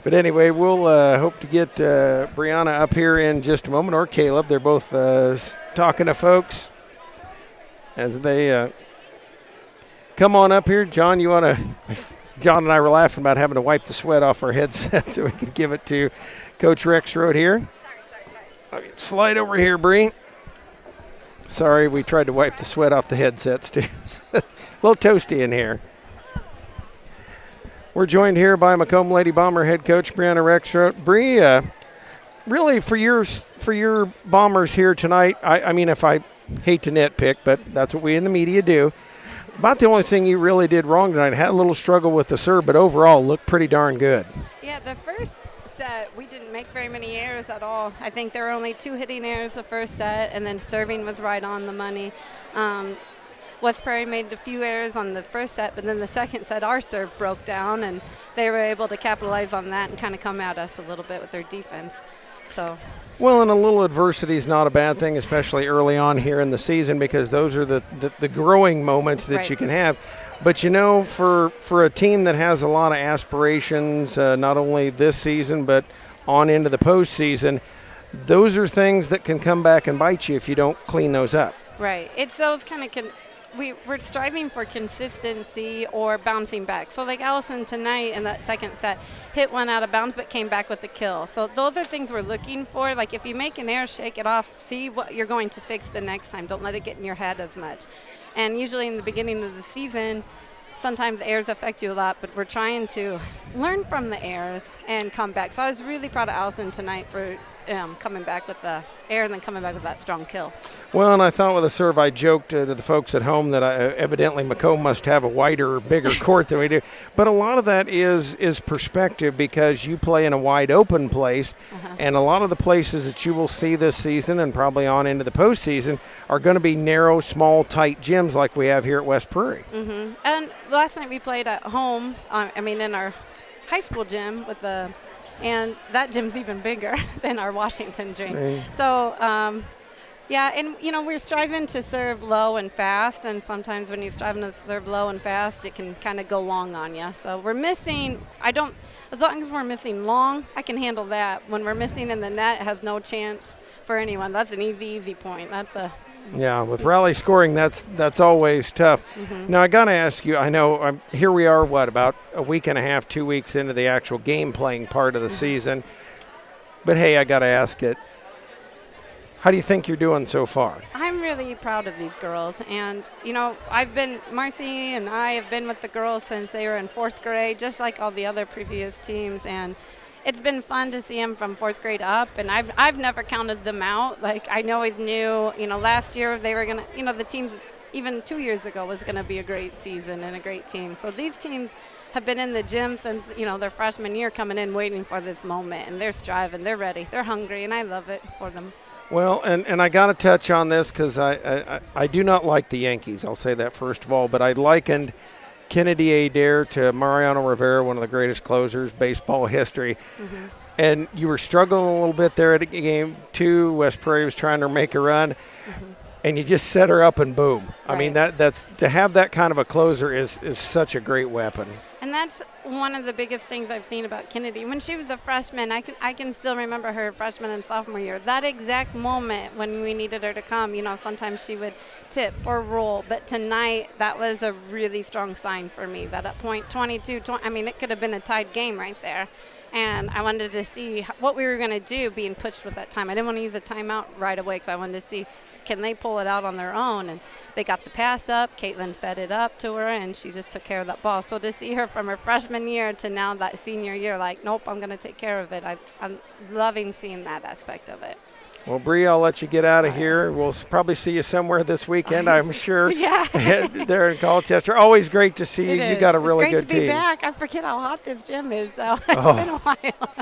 But anyway, we'll hope to get Brianna up here in just a moment, or Caleb. They're both talking to folks as they come on up here. John, you want to... John and I were laughing about having to wipe the sweat off our headsets so we can give it to Coach Rexroth here. Sorry. Okay, slide over here, Bree. Sorry, we tried to wipe the sweat off the headsets too. A little toasty in here. We're joined here by Macomb Lady Bomber head coach Brianna Rexroth. Bree, really for your Bombers here tonight, I mean, if I hate to nitpick, but that's what we in the media do. About the only thing you really did wrong tonight, had a little struggle with the serve, but overall looked pretty darn good. Yeah, the first set, we didn't make very many errors at all. I think there were only 2 hitting errors the first set, and then serving was right on the money. West Prairie made a few errors on the first set, but then the second set, our serve broke down, and they were able to capitalize on that and kind of come at us a little bit with their defense. Well, and a little adversity is not a bad thing, especially early on here in the season, because those are the growing moments that you can have. But, you know, for a team that has a lot of aspirations, not only this season but on into the postseason, those are things that can come back and bite you if you don't clean those up. Right. It's those kind of we're striving for consistency or bouncing back. So like Allison tonight in that second set hit one out of bounds but came back with a kill. So those are things we're looking for. Like if you make an error, shake it off, see what you're going to fix the next time. Don't let it get in your head as much. And usually in the beginning of the season, sometimes errors affect you a lot, but we're trying to learn from the errors and come back. So I was really proud of Allison tonight for coming back with the error and then coming back with that strong kill. Well, and I thought with the serve, I joked to the folks at home that evidently Macomb must have a wider, bigger court than we do. But a lot of that is perspective, because you play in a wide open place, and a lot of the places that you will see this season and probably on into the postseason are going to be narrow, small, tight gyms like we have here at West Prairie. And last night we played at home, in our high school gym and that gym's even bigger than our Washington gym. So, and, we're striving to serve low and fast, and sometimes when you're striving to serve low and fast, it can kind of go long on you. So we're missing, as long as we're missing long, I can handle that. When we're missing in the net, it has no chance for anyone. That's an easy point. Yeah, with rally scoring, that's always tough. Now, I got to ask you, I know here we are, about a week and a half, 2 weeks into the actual game playing part of the season. But, hey, I got to ask it. How do you think you're doing so far? I'm really proud of these girls. And, Marcy and I have been with the girls since they were in 4th grade, just like all the other previous teams. And it's been fun to see them from 4th grade up, and I've never counted them out. Like, I always knew, last year they were going to, the teams even 2 years ago was going to be a great season and a great team. So these teams have been in the gym since, their freshman year, coming in waiting for this moment, and they're striving, they're ready, they're hungry, and I love it for them. Well, and I got to touch on this because I do not like the Yankees. I'll say that first of all, but I likened Kennedy Adair to Mariano Rivera, one of the greatest closers baseball history. And you were struggling a little bit there at game 2. West Prairie was trying to make a run, and you just set her up and boom. Right. I mean, that's to have that kind of a closer is such a great weapon. And that's one of the biggest things I've seen about Kennedy. When she was a freshman, I can still remember her freshman and sophomore year. That exact moment when we needed her to come, sometimes she would tip or roll. But tonight, that was a really strong sign for me, that at point 22, it could have been a tied game right there. And I wanted to see what we were going to do being pushed with that time. I didn't want to use a timeout right away because I wanted to see, can they pull it out on their own? And they got the pass up. Caitlin fed it up to her, and she just took care of that ball. So to see her from her freshman year to now that senior year, like, nope, I'm going to take care of it. I'm loving seeing that aspect of it. Well, Bree, I'll let you get out of here. We'll probably see you somewhere this weekend, I'm sure. Yeah. There in Colchester. Always great to see you. You got a really good team. It's great to be back. I forget how hot this gym is. So it's been a while.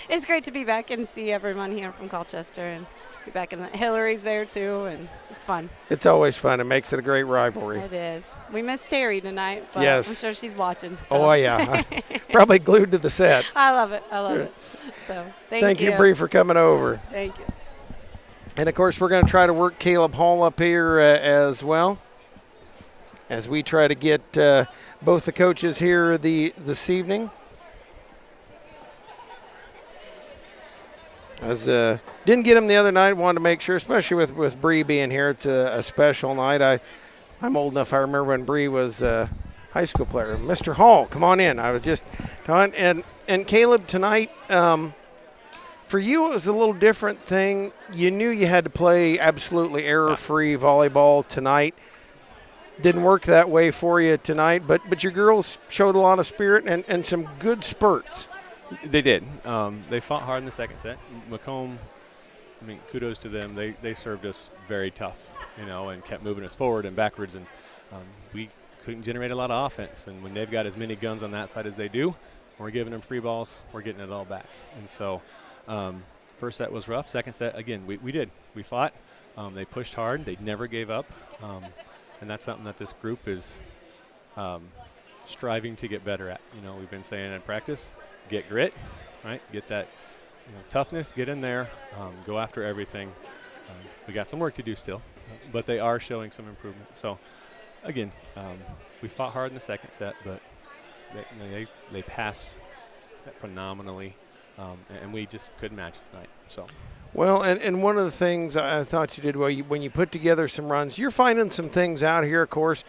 It's great to be back and see everyone here from Colchester and be back in Hillary's there too, and it's fun. It's always fun. It makes it a great rivalry. It is. We missed Terry tonight, but yes. I'm sure she's watching. So. Oh, yeah. Probably glued to the set. I love it. I love it. So thank you, Bree, for coming over. Thank you. And, of course, we're going to try to work Caleb Hall up here as well as we try to get both the coaches here this evening. Didn't get him the other night. Wanted to make sure, especially with Bree being here, it's a special night. I'm old enough. I remember when Bree was a high school player. Mr. Hall, come on in. I was just talking. And Caleb, tonight, for you, it was a little different thing. You knew you had to play absolutely error-free volleyball tonight. Didn't work that way for you tonight, but your girls showed a lot of spirit and some good spurts. They did. They fought hard in the second set. Macomb, I mean, kudos to them. They served us very tough, and kept moving us forward and backwards, and we couldn't generate a lot of offense. And when they've got as many guns on that side as they do, we're giving them free balls, we're getting it all back. And so first set was rough. Second set, again, we did. We fought. They pushed hard. They never gave up. And that's something that this group is striving to get better at. We've been saying in practice, get grit, right? Get that toughness, get in there, go after everything. We got some work to do still, but they are showing some improvement. So, again, we fought hard in the second set, but they passed phenomenally. And we just couldn't match it tonight. So, well, and one of the things I thought you did well, when you put together some runs, you're finding some things out here, of course.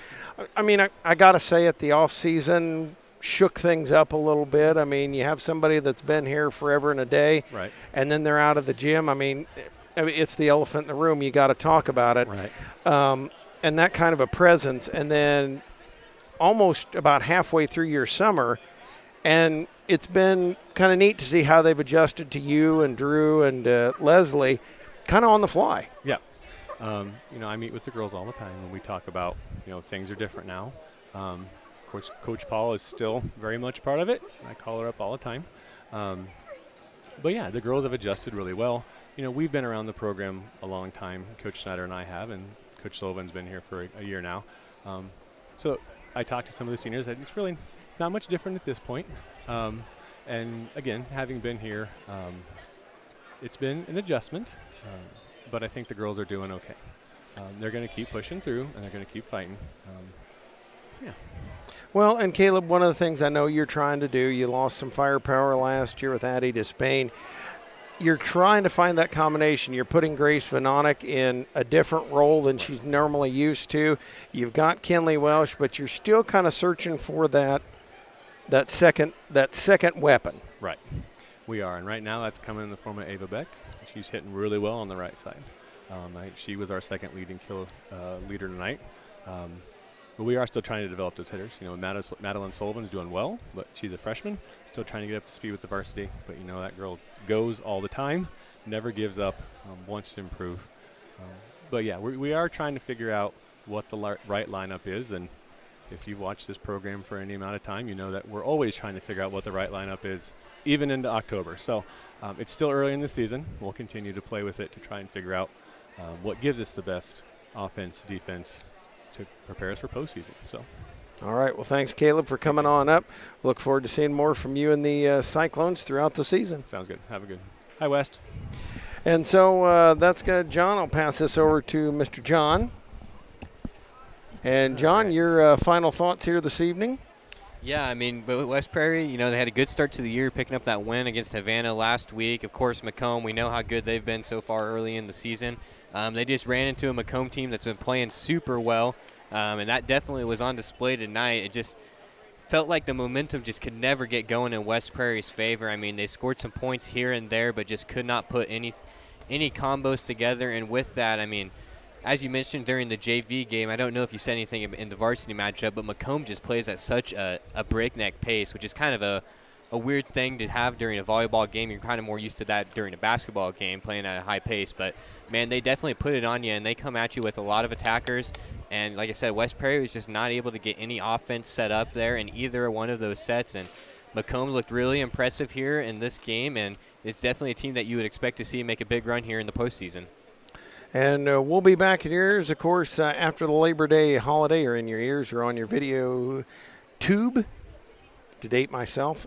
I mean, I got to say it, the off season shook things up a little bit. I mean, you have somebody that's been here forever and a day, right, and then they're out of the gym. I mean, it's the elephant in the room. You got to talk about it. Right. And that kind of a presence, and then almost about halfway through your summer, and it's been kind of neat to see how they've adjusted to you and Drew and Leslie kind of on the fly. Yeah. I meet with the girls all the time when we talk about, things are different now. Of course, Coach Paul is still very much part of it. I call her up all the time. But, yeah, the girls have adjusted really well. We've been around the program a long time. Coach Schneider and I have, and Coach Sullivan's been here for a year now. So I talked to some of the seniors, and it's really not much different at this point. And again, having been here, it's been an adjustment, but I think the girls are doing okay. They're going to keep pushing through, and they're going to keep fighting. Yeah. Well, and Caleb, one of the things I know you're trying to do, you lost some firepower last year with Addie Despain. You're trying to find that combination. You're putting Grace Vanonic in a different role than she's normally used to. You've got Kinley Welsh, but you're still kind of searching for that second weapon. Right. We are, and right now that's coming in the form of Ava Beck. She's hitting really well on the right side. She was our second leading kill leader tonight. But we are still trying to develop those hitters. Madeline Sullivan's doing well, but she's a freshman, still trying to get up to speed with the varsity. But that girl goes all the time, never gives up, wants to improve. But yeah, we are trying to figure out what the right lineup is, and if you've watched this program for any amount of time, you know that we're always trying to figure out what the right lineup is, even into October. So it's still early in the season. We'll continue to play with it to try and figure out what gives us the best offense, defense, to prepare us for postseason. So, all right. Well, thanks, Caleb, for coming on up. Look forward to seeing more from you and the Cyclones throughout the season. Sounds good. Have a good. Hi, West. And so that's good. John, I'll pass this over to Mr. John. And, John, your final thoughts here this evening? Yeah, I mean, but West Prairie, they had a good start to the year picking up that win against Havana last week. Of course, Macomb, we know how good they've been so far early in the season. They just ran into a Macomb team that's been playing super well, and that definitely was on display tonight. It just felt like the momentum just could never get going in West Prairie's favor. I mean, they scored some points here and there, but just could not put any combos together. And with that, I mean, as you mentioned during the JV game, I don't know if you said anything in the varsity matchup, but Macomb just plays at such a breakneck pace, which is kind of a a weird thing to have during a volleyball game. You're kind of more used to that during a basketball game, playing at a high pace. But, man, they definitely put it on you, and they come at you with a lot of attackers. And like I said, West Prairie was just not able to get any offense set up there in either one of those sets. And Macomb looked really impressive here in this game, and it's definitely a team that you would expect to see make a big run here in the postseason. And we'll be back in your ears, of course, after the Labor Day holiday, or in your ears or on your video tube, to date myself.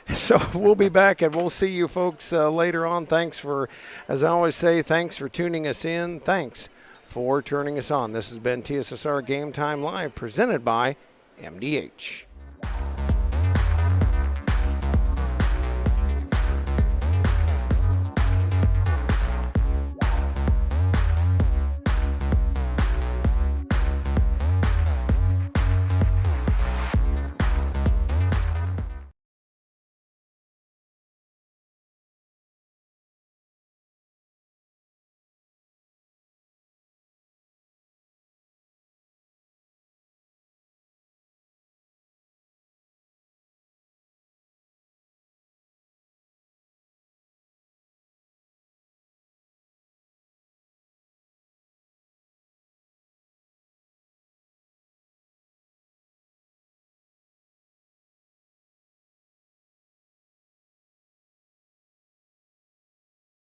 So we'll be back, and we'll see you folks later on. Thanks for, as I always say, thanks for tuning us in. Thanks for turning us on. This has been TSSR Game Time Live, presented by MDH.